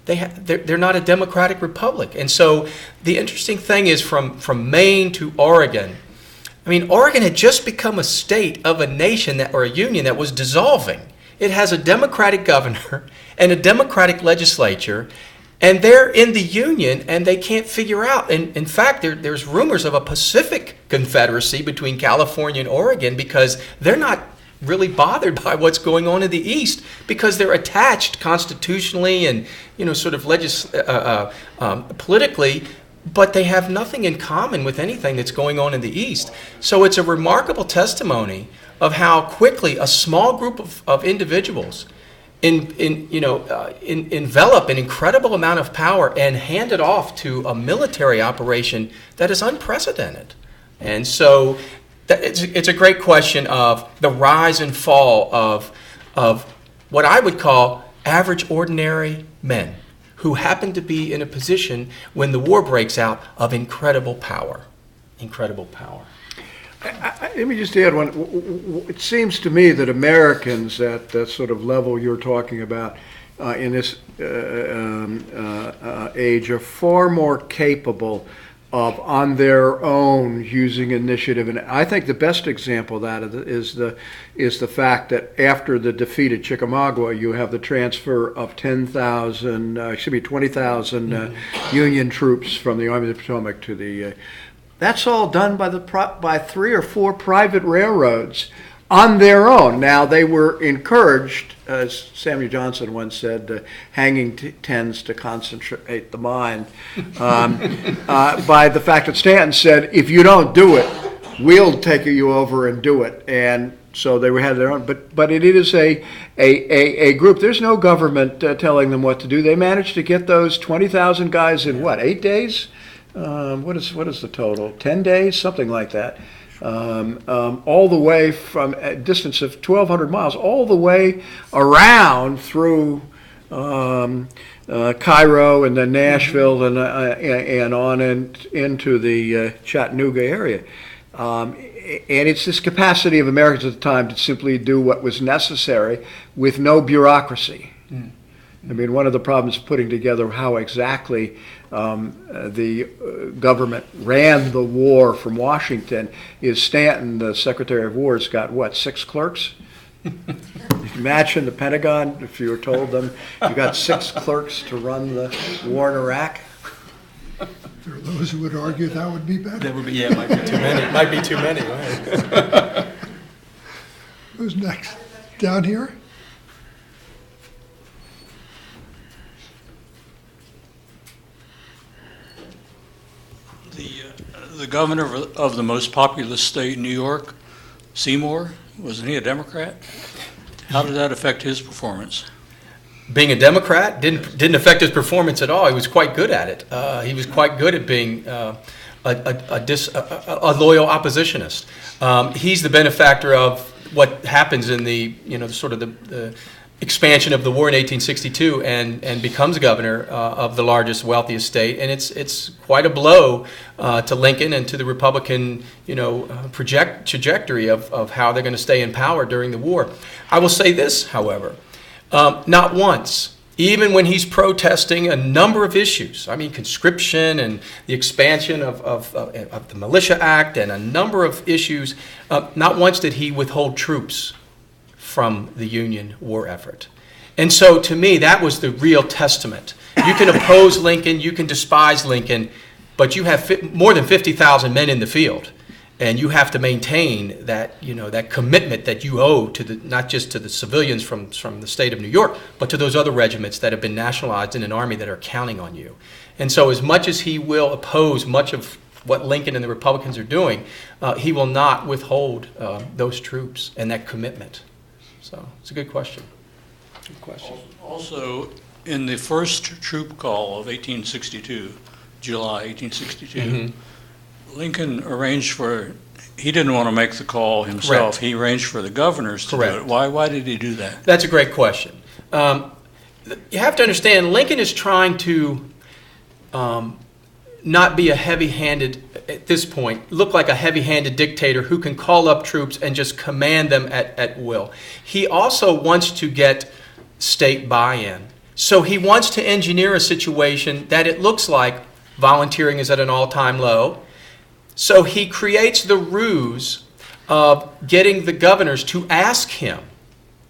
they're not a democratic republic. And so the interesting thing is from Maine to Oregon, Oregon had just become a state of a nation or a union that was dissolving. It has a Democratic governor and a Democratic legislature, and they're in the Union, and they can't figure out. And in fact, there's rumors of a Pacific Confederacy between California and Oregon, because they're not really bothered by what's going on in the East, because they're attached constitutionally and sort of politically, but they have nothing in common with anything that's going on in the East. So it's a remarkable testimony of how quickly a small group of individuals envelop an incredible amount of power and hand it off to a military operation that is unprecedented. And so it's a great question of the rise and fall of what I would call average, ordinary men who happen to be in a position when the war breaks out of incredible power. Incredible power. Let me just add one. It seems to me that Americans at the sort of level you're talking about in this age are far more capable of, on their own, using initiative. And I think the best example of that is the fact that after the defeat at Chickamauga, you have the transfer of 20,000 Union troops from the Army of the Potomac to the that's all done by 3 or 4 private railroads on their own. Now, they were encouraged, as Samuel Johnson once said, hanging tends to concentrate the mind, by the fact that Stanton said, if you don't do it, we'll take you over and do it. And so they had their own. But it is a group. There's no government telling them what to do. They managed to get those 20,000 guys in, 8 days? What is the total? 10 days, something like that. All the way from a distance of 1,200 miles, all the way around through Cairo, and then Nashville, and on into the Chattanooga area. And it's this capacity of Americans at the time to simply do what was necessary with no bureaucracy. I mean, one of the problems putting together how exactly the government ran the war from Washington is Stanton, the Secretary of War, has got, what, 6 clerks? Imagine the Pentagon, if you were told them, you got 6 clerks to run the war in Iraq. There are those who would argue that would be better. That would be, yeah, it might be too many. It might be too many, right? Who's next? Down here? The governor of the most populous state, New York, Seymour, wasn't he a Democrat? How did that affect his performance? Being a Democrat didn't affect his performance at all. He was quite good at it. He was quite good at being a loyal oppositionist. He's the benefactor of what happens in the sort of the expansion of the war in 1862, and becomes governor of the largest, wealthiest state. And it's quite a blow to Lincoln and to the Republican trajectory of how they're going to stay in power during the war. I will say this, however. Not once, even when he's protesting a number of issues, I mean conscription and the expansion of the Militia Act and a number of issues, not once did he withhold troops from the Union war effort. And so to me, that was the real testament. You can oppose Lincoln, you can despise Lincoln, but you have more than 50,000 men in the field. And you have to maintain that, that commitment that you owe to not just to the civilians from the state of New York, but to those other regiments that have been nationalized in an army that are counting on you. And so as much as he will oppose much of what Lincoln and the Republicans are doing, he will not withhold those troops and that commitment. So it's a good question. Good question. Also, in the first troop call of 1862, July 1862, Lincoln arranged for, he didn't want to make the call himself. Correct. He arranged for the governors to do it. Why did he do that? That's a great question. You have to understand, Lincoln is trying to not be a heavy-handed, at this point, look like a heavy-handed dictator who can call up troops and just command them at will. He also wants to get state buy-in. So he wants to engineer a situation that it looks like volunteering is at an all-time low. So he creates the ruse of getting the governors to ask him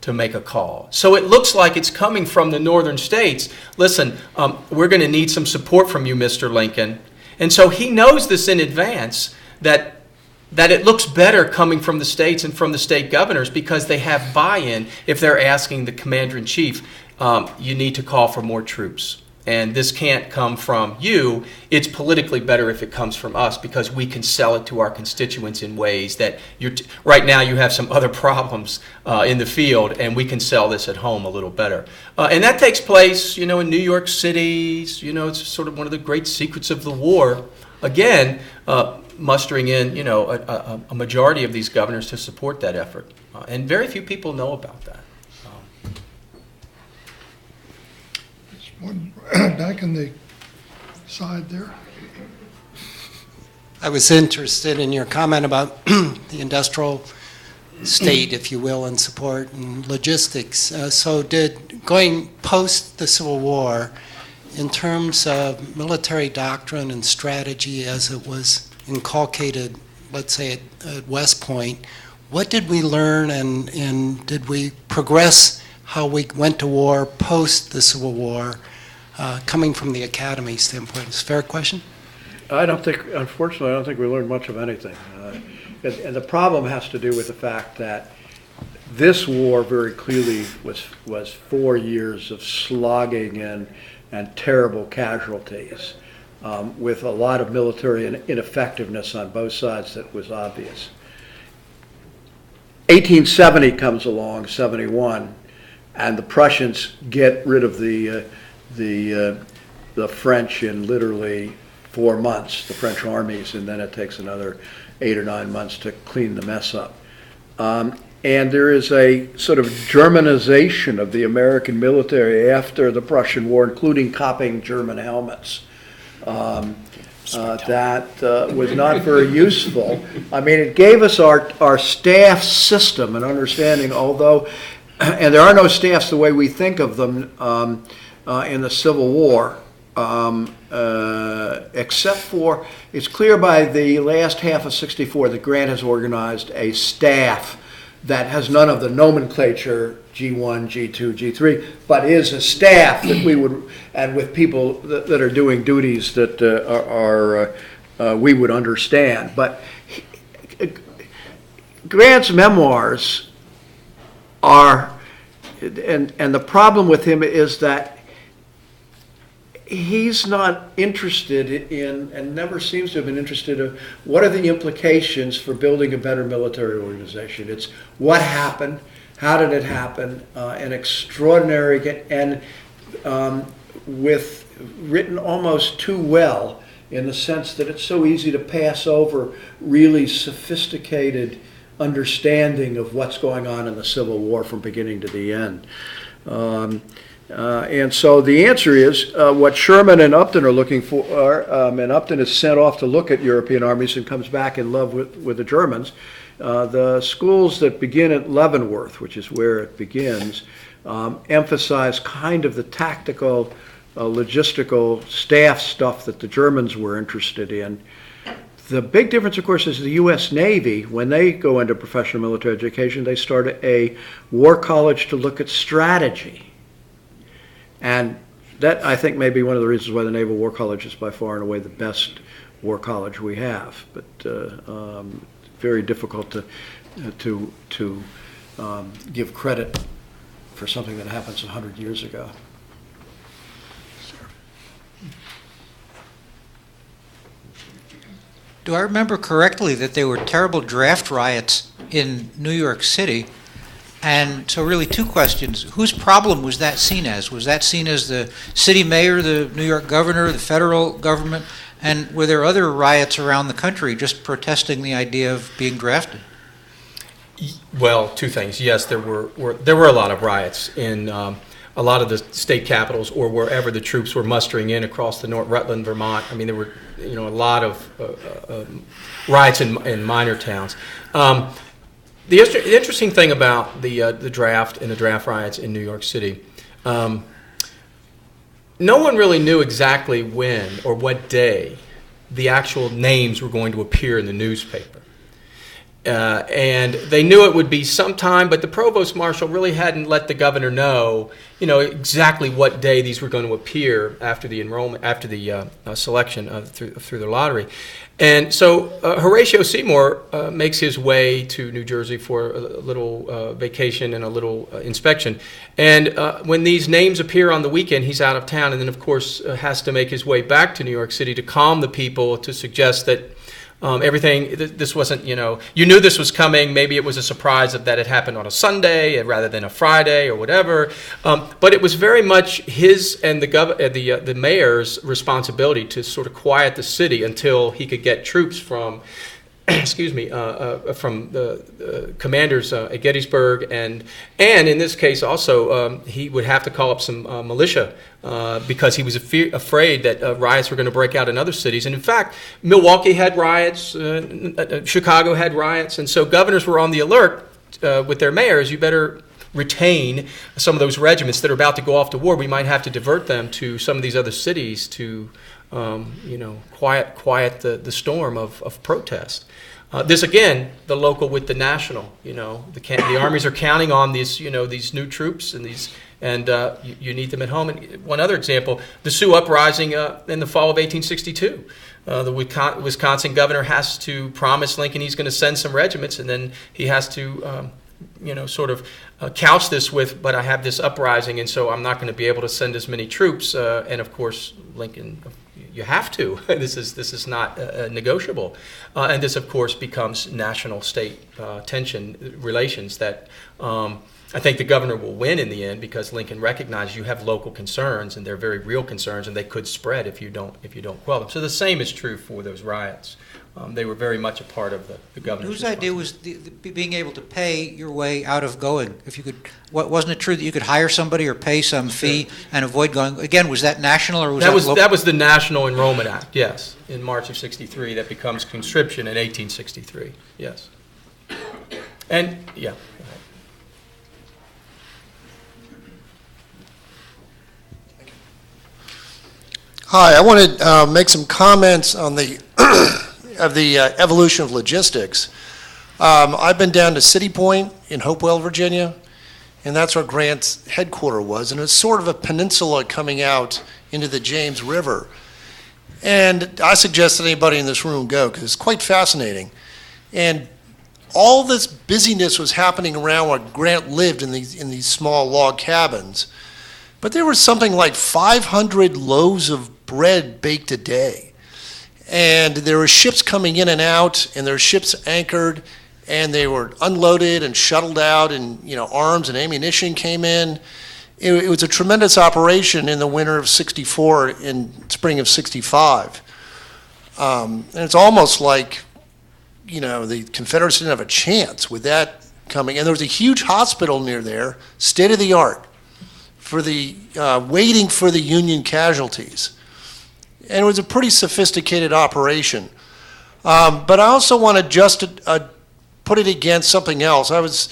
to make a call. So it looks like it's coming from the northern states. Listen, we're going to need some support from you, Mr. Lincoln. And so he knows this in advance, that it looks better coming from the states and from the state governors because they have buy-in. If they're asking the commander-in-chief, you need to call for more troops. And this can't come from you. It's politically better if it comes from us because we can sell it to our constituents in ways that right now you have some other problems in the field, and we can sell this at home a little better. And that takes place, in New York City. It's sort of one of the great secrets of the war. Again, mustering in, a majority of these governors to support that effort. And very few people know about that. One back in the side there. I was interested in your comment about the industrial state, if you will, and support and logistics. So going post the Civil War, in terms of military doctrine and strategy as it was inculcated, let's say at West Point, what did we learn and did we progress how we went to war post the Civil War, coming from the academy standpoint? Is a fair question? Unfortunately, I don't think we learned much of anything. And the problem has to do with the fact that this war very clearly was 4 years of slogging and terrible casualties, with a lot of military ineffectiveness on both sides that was obvious. 1870 comes along, 71, and the Prussians get rid of the French in literally 4 months, the French armies, and then it takes another 8 or 9 months to clean the mess up. And there is a sort of Germanization of the American military after the Prussian War, including copying German helmets. That was not very useful. I mean, it gave us our staff system and understanding, although, and there are no staffs the way we think of them in the Civil War, except for, it's clear by the last half of '64 that Grant has organized a staff that has none of the nomenclature, G1, G2, G3, but is a staff that we would, and with people that are doing duties that we would understand. But Grant's memoirs are, and the problem with him is that he's not interested in, and never seems to have been interested in, what are the implications for building a better military organization. It's what happened, how did it happen, an extraordinary, and with written almost too well, in the sense that it's so easy to pass over really sophisticated understanding of what's going on in the Civil War from beginning to the end. And so the answer is what Sherman and Upton are looking for, and Upton is sent off to look at European armies and comes back in love with the Germans. The schools that begin at Leavenworth, which is where it begins, emphasize kind of the tactical, logistical staff stuff that the Germans were interested in. The big difference, of course, is the U.S. Navy. When they go into professional military education, they start a war college to look at strategy. And that, I think, may be one of the reasons why the Naval War College is by far and away the best war college we have. But very difficult to give credit for something that happens 100 years ago. Do I remember correctly that there were terrible draft riots in New York City? And so really two questions. Whose problem was that seen as? Was that seen as the city mayor, the New York governor, the federal government? And were there other riots around the country just protesting the idea of being drafted? Well, two things. Yes, there were a lot of riots in a lot of the state capitals or wherever the troops were mustering in across the north, Rutland, Vermont. I mean, there were a lot of riots in minor towns. The interesting thing about the draft and the draft riots in New York City, no one really knew exactly when or what day the actual names were going to appear in the newspaper. And they knew it would be sometime, but the provost marshal really hadn't let the governor know, exactly what day these were going to appear after the enrollment, after the selection through the lottery. And so Horatio Seymour makes his way to New Jersey for a little vacation and a little inspection. And when these names appear on the weekend, he's out of town, and then of course has to make his way back to New York City to calm the people, to suggest that everything, this wasn't, you knew this was coming. Maybe it was a surprise that it happened on a Sunday rather than a Friday or whatever. But it was very much his and the mayor's responsibility to sort of quiet the city until he could get troops from, from the commanders at Gettysburg, and in this case also he would have to call up some militia because he was afraid that riots were going to break out in other cities. And in fact, Milwaukee had riots, Chicago had riots, and so governors were on the alert with their mayors. You better retain some of those regiments that are about to go off to war. We might have to divert them to some of these other cities to quiet the storm of protest. This again, the local with the national. The armies are counting on these these new troops and you need them at home. And one other example, the Sioux uprising in the fall of 1862. The Wisconsin governor has to promise Lincoln he's going to send some regiments, and then he has to sort of couch this with, but I have this uprising, and so I'm not going to be able to send as many troops. And of course, Lincoln, you have to. This is not negotiable. And this, of course, becomes national-state tension relations that I think the governor will win in the end, because Lincoln recognizes you have local concerns, and they're very real concerns, and they could spread if you don't quell them. So the same is true for those riots. They were very much a part of the governor's Whose idea was being able to pay your way out of going? If you could, wasn't it true that you could hire somebody or pay some fee and avoid going? Again, was that national or was that local? That was the National Enrollment Act, yes, in March of '63. That becomes conscription in 1863, yes. And, yeah. Hi, I want to make some comments on the evolution of logistics. I've been down to City Point in Hopewell, Virginia, and that's where Grant's headquarters was, and it's sort of a peninsula coming out into the James River. And I suggest that anybody in this room go, because it's quite fascinating. And all this busyness was happening around where Grant lived in these small log cabins. But there was something like 500 loaves of bread baked a day. And there were ships coming in and out, and there were ships anchored, and they were unloaded and shuttled out, and arms and ammunition came in. It was a tremendous operation in the winter of '64 and spring of '65. And it's almost like, the Confederates didn't have a chance with that coming. And there was a huge hospital near there, state of the art, for the waiting for the Union casualties. And it was a pretty sophisticated operation. But I also want to just put it against something else. I was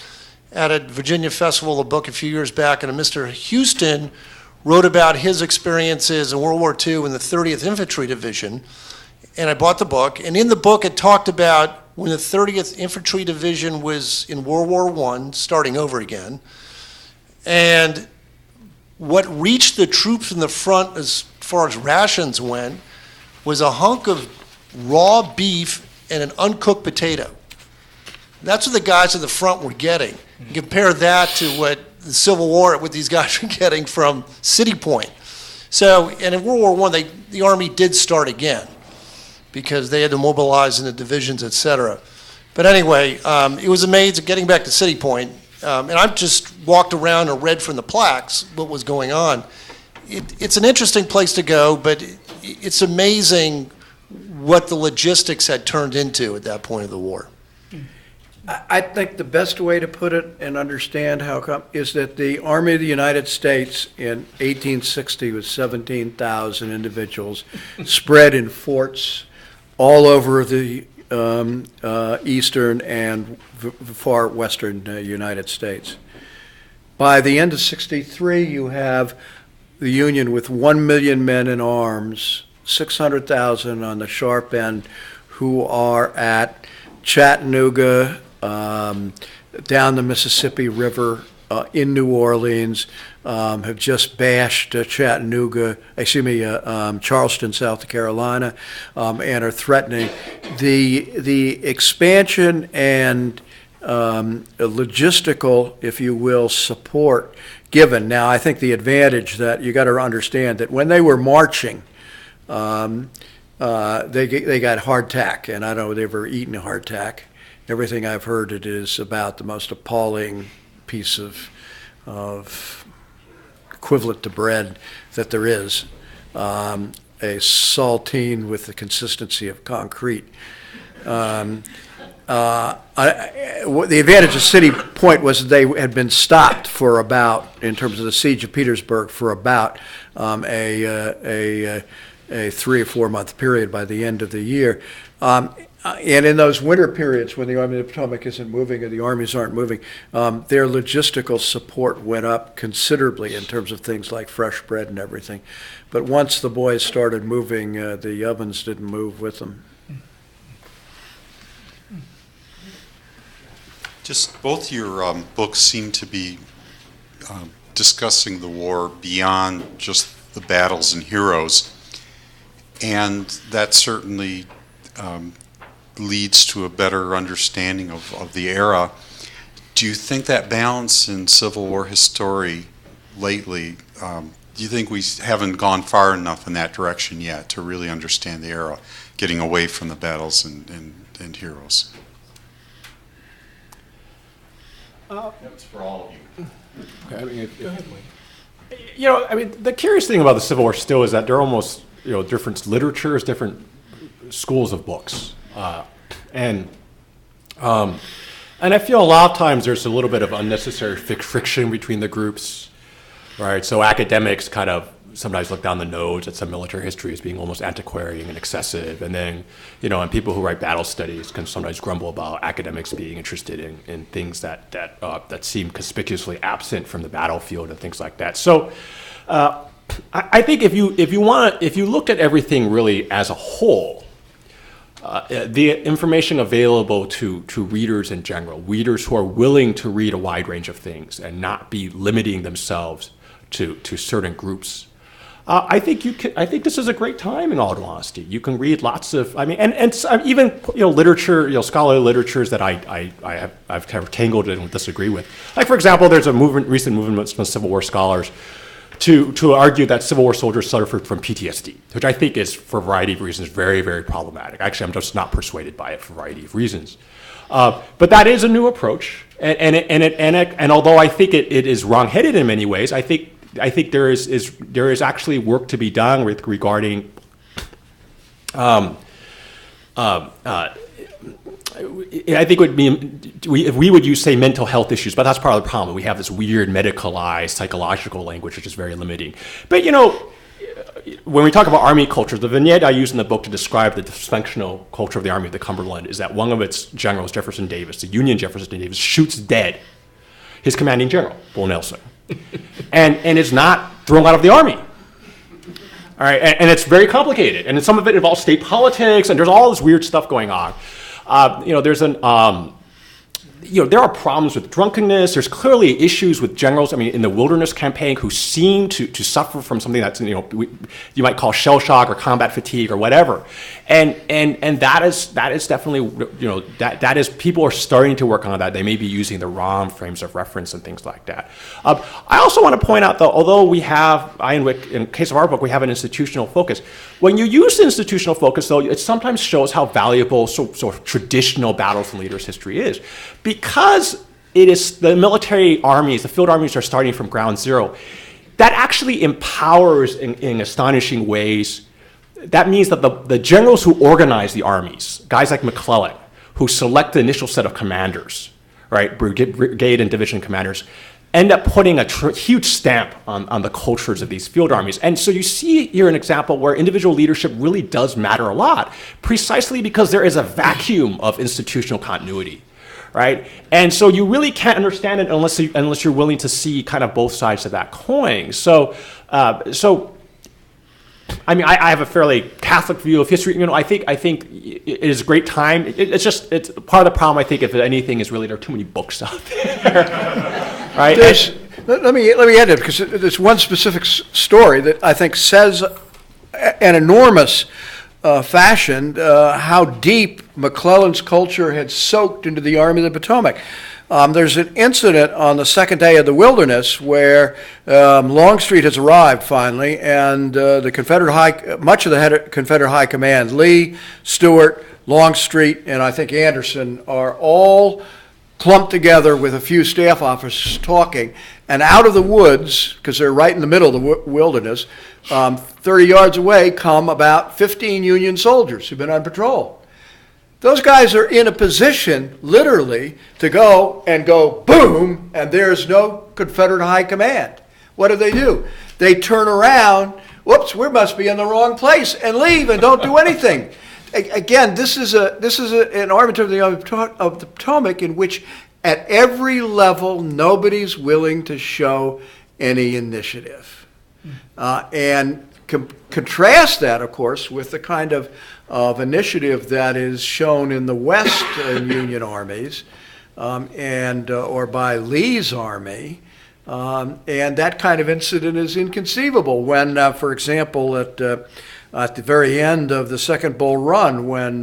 at a Virginia Festival of the Book a few years back, and Mr. Houston wrote about his experiences in World War II in the 30th Infantry Division. And I bought the book. And in the book, it talked about when the 30th Infantry Division was in World War I, starting over again. And what reached the troops in the front as far as rations went was a hunk of raw beef and an uncooked potato. That's what the guys at the front were getting. You compare that to what the Civil War, what these guys were getting from City Point. So, and in World War I, the Army did start again because they had to mobilize in the divisions, et cetera. But anyway, it was amazing getting back to City Point. And I've just walked around and read from the plaques what was going on. It's an interesting place to go, but it's amazing what the logistics had turned into at that point of the war. I think the best way to put it and understand how come is that the Army of the United States in 1860 was 17,000 individuals spread in forts all over the eastern and far western United States. By the end of '63, you have the Union with 1 million men in arms, 600,000 on the sharp end, who are at Chattanooga, down the Mississippi River, in New Orleans, have just bashed Charleston, South Carolina, and are threatening the expansion and logistical, if you will, support given. Now, I think the advantage that you got to understand that when they were marching, they got hardtack, and I don't know if they've ever eaten a hardtack. Everything I've heard, it is about the most appalling piece of equivalent to bread that there is, a saltine with the consistency of concrete. The advantage of City Point was they had been stopped for about, in terms of the siege of Petersburg, for about a 3 or 4 month period by the end of the year. And in those winter periods when the Army of the Potomac isn't moving or the armies aren't moving, their logistical support went up considerably in terms of things like fresh bread and everything. But once the boys started moving, the ovens didn't move with them. Just both your books seem to be discussing the war beyond just the battles and heroes, and that certainly leads to a better understanding of the era. Do you think that balance in Civil War history lately, do you think we haven't gone far enough in that direction yet to really understand the era, getting away from the battles and heroes? That's for all of you. Okay, the curious thing about the Civil War still is that there are almost, different literatures, different schools of books. And I feel a lot of times there's a little bit of unnecessary friction between the groups, right? So academics kind of sometimes look down the nose at some military history as being almost antiquarian and excessive. And then, and people who write battle studies can sometimes grumble about academics being interested in things that seem conspicuously absent from the battlefield and things like that. So I think if you look at everything really as a whole, the information available to readers in general, readers who are willing to read a wide range of things and not be limiting themselves to certain groups, I think this is a great time. In all honesty, you can read lots of. I mean, and even literature, scholarly literatures that I've kind of tangled and disagree with. Like for example, there's a recent movement from Civil War scholars to argue that Civil War soldiers suffered from PTSD, which I think is, for a variety of reasons, very, very problematic. Actually, I'm just not persuaded by it for a variety of reasons. But that is a new approach, and although I think it is wrong-headed in many ways, I think there is actually work to be done regarding I think we would use, say, mental health issues, but that's part of the problem. We have this weird medicalized psychological language, which is very limiting. But, when we talk about Army culture, the vignette I use in the book to describe the dysfunctional culture of the Army of the Cumberland is that one of its generals, Jefferson Davis, the Union Jefferson Davis, shoots dead his commanding general, Bull Nelson, and is not thrown out of the Army. All right, and it's very complicated, and some of it involves state politics, and there's all this weird stuff going on. There are problems with drunkenness. There's clearly issues with generals. I mean, in the Wilderness Campaign, who seem to suffer from something that's you might call shell shock or combat fatigue or whatever, and that is definitely that is, people are starting to work on that. They may be using the wrong frames of reference and things like that. I also want to point out, though, although I and Wick, in the case of our book, we have an institutional focus. When you use institutional focus, though, it sometimes shows how valuable sort of traditional battles and leaders history is. Because it is the military armies, the field armies are starting from ground zero, that actually empowers in astonishing ways. That means that the generals who organize the armies, guys like McClellan, who select the initial set of commanders, right, brigade and division commanders, end up putting a huge stamp on the cultures of these field armies. And so you see here an example where individual leadership really does matter a lot, precisely because there is a vacuum of institutional continuity. Right? And so you really can't understand it unless you're willing to see kind of both sides of that coin. So I mean, I have a fairly Catholic view of history. I think it is a great time. It's part of the problem. I think, if anything, is really there are too many books out there. Right? Let me add it, because there's one specific story that I think says an enormous fashion how deep McClellan's culture had soaked into the Army of the Potomac. There's an incident on the second day of the Wilderness where Longstreet has arrived finally, and much of the Confederate High Command, Lee, Stewart, Longstreet, and I think Anderson, are all clumped together with a few staff officers talking, and out of the woods, because they're right in the middle of the wilderness, 30 yards away come about 15 Union soldiers who've been on patrol. Those guys are in a position, literally, to go boom, and there's no Confederate high command. What do? They turn around, whoops, we must be in the wrong place, and leave and don't do anything. Again, this is an Army of the Potomac in which, at every level, nobody's willing to show any initiative. And contrast that, of course, with the kind of initiative that is shown in the West Union armies or by Lee's army. And that kind of incident is inconceivable when, for example, at the very end of the Second Bull Run, when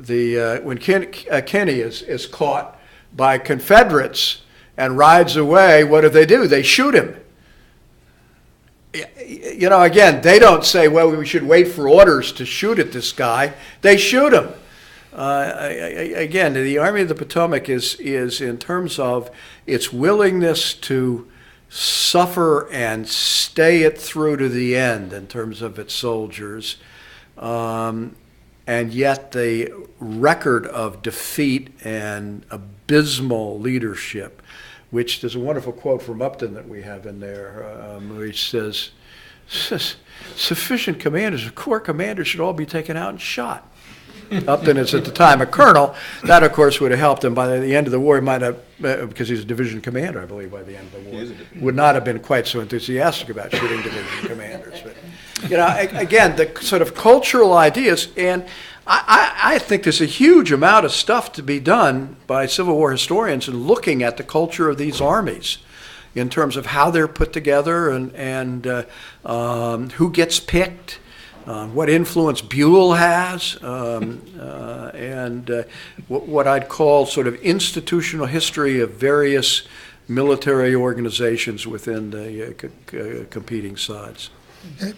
Kinney is caught by Confederates and rides away, what do? They shoot him. Again, they don't say, well, we should wait for orders to shoot at this guy. They shoot him. Again, the Army of the Potomac is in terms of its willingness to suffer and stay it through to the end in terms of its soldiers, and yet the record of defeat and abysmal leadership, which there's a wonderful quote from Upton that we have in there, which says, sufficient commanders, corps commanders should all be taken out and shot. Upton is at the time a colonel. That, of course, would have helped him. By the end of the war, he might have, because he's a division commander, I believe, by the end of the war, would not have been quite so enthusiastic about shooting division commanders. But, again, the sort of cultural ideas, and I think there's a huge amount of stuff to be done by Civil War historians in looking at the culture of these armies in terms of how they're put together and who gets picked. What influence Buell has, and what I'd call sort of institutional history of various military organizations within the competing sides.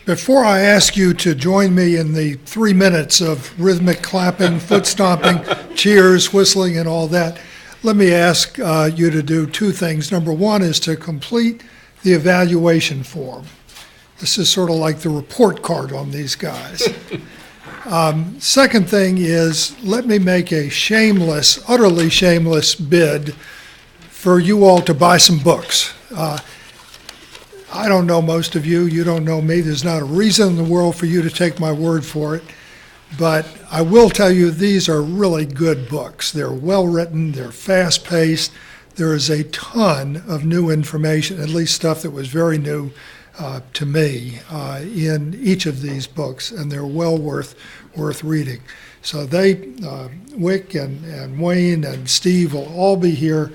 Before I ask you to join me in the 3 minutes of rhythmic clapping, foot stomping, cheers, whistling, and all that, let me ask you to do two things. Number one is to complete the evaluation form. This is sort of like the report card on these guys. Second thing is, let me make a shameless, utterly shameless bid for you all to buy some books. I don't know most of you. You don't know me. There's not a reason in the world for you to take my word for it. But I will tell you, these are really good books. They're well written. They're fast paced. There is a ton of new information, at least stuff that was very new to me in each of these books, and they're well worth reading. So Wick and Wayne and Steve will all be here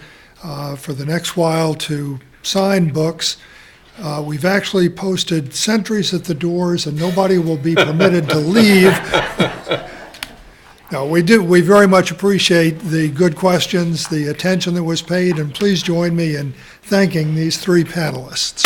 for the next while to sign books. We've actually posted sentries at the doors, and nobody will be permitted to leave. No, we very much appreciate the good questions, the attention that was paid, and please join me in thanking these three panelists.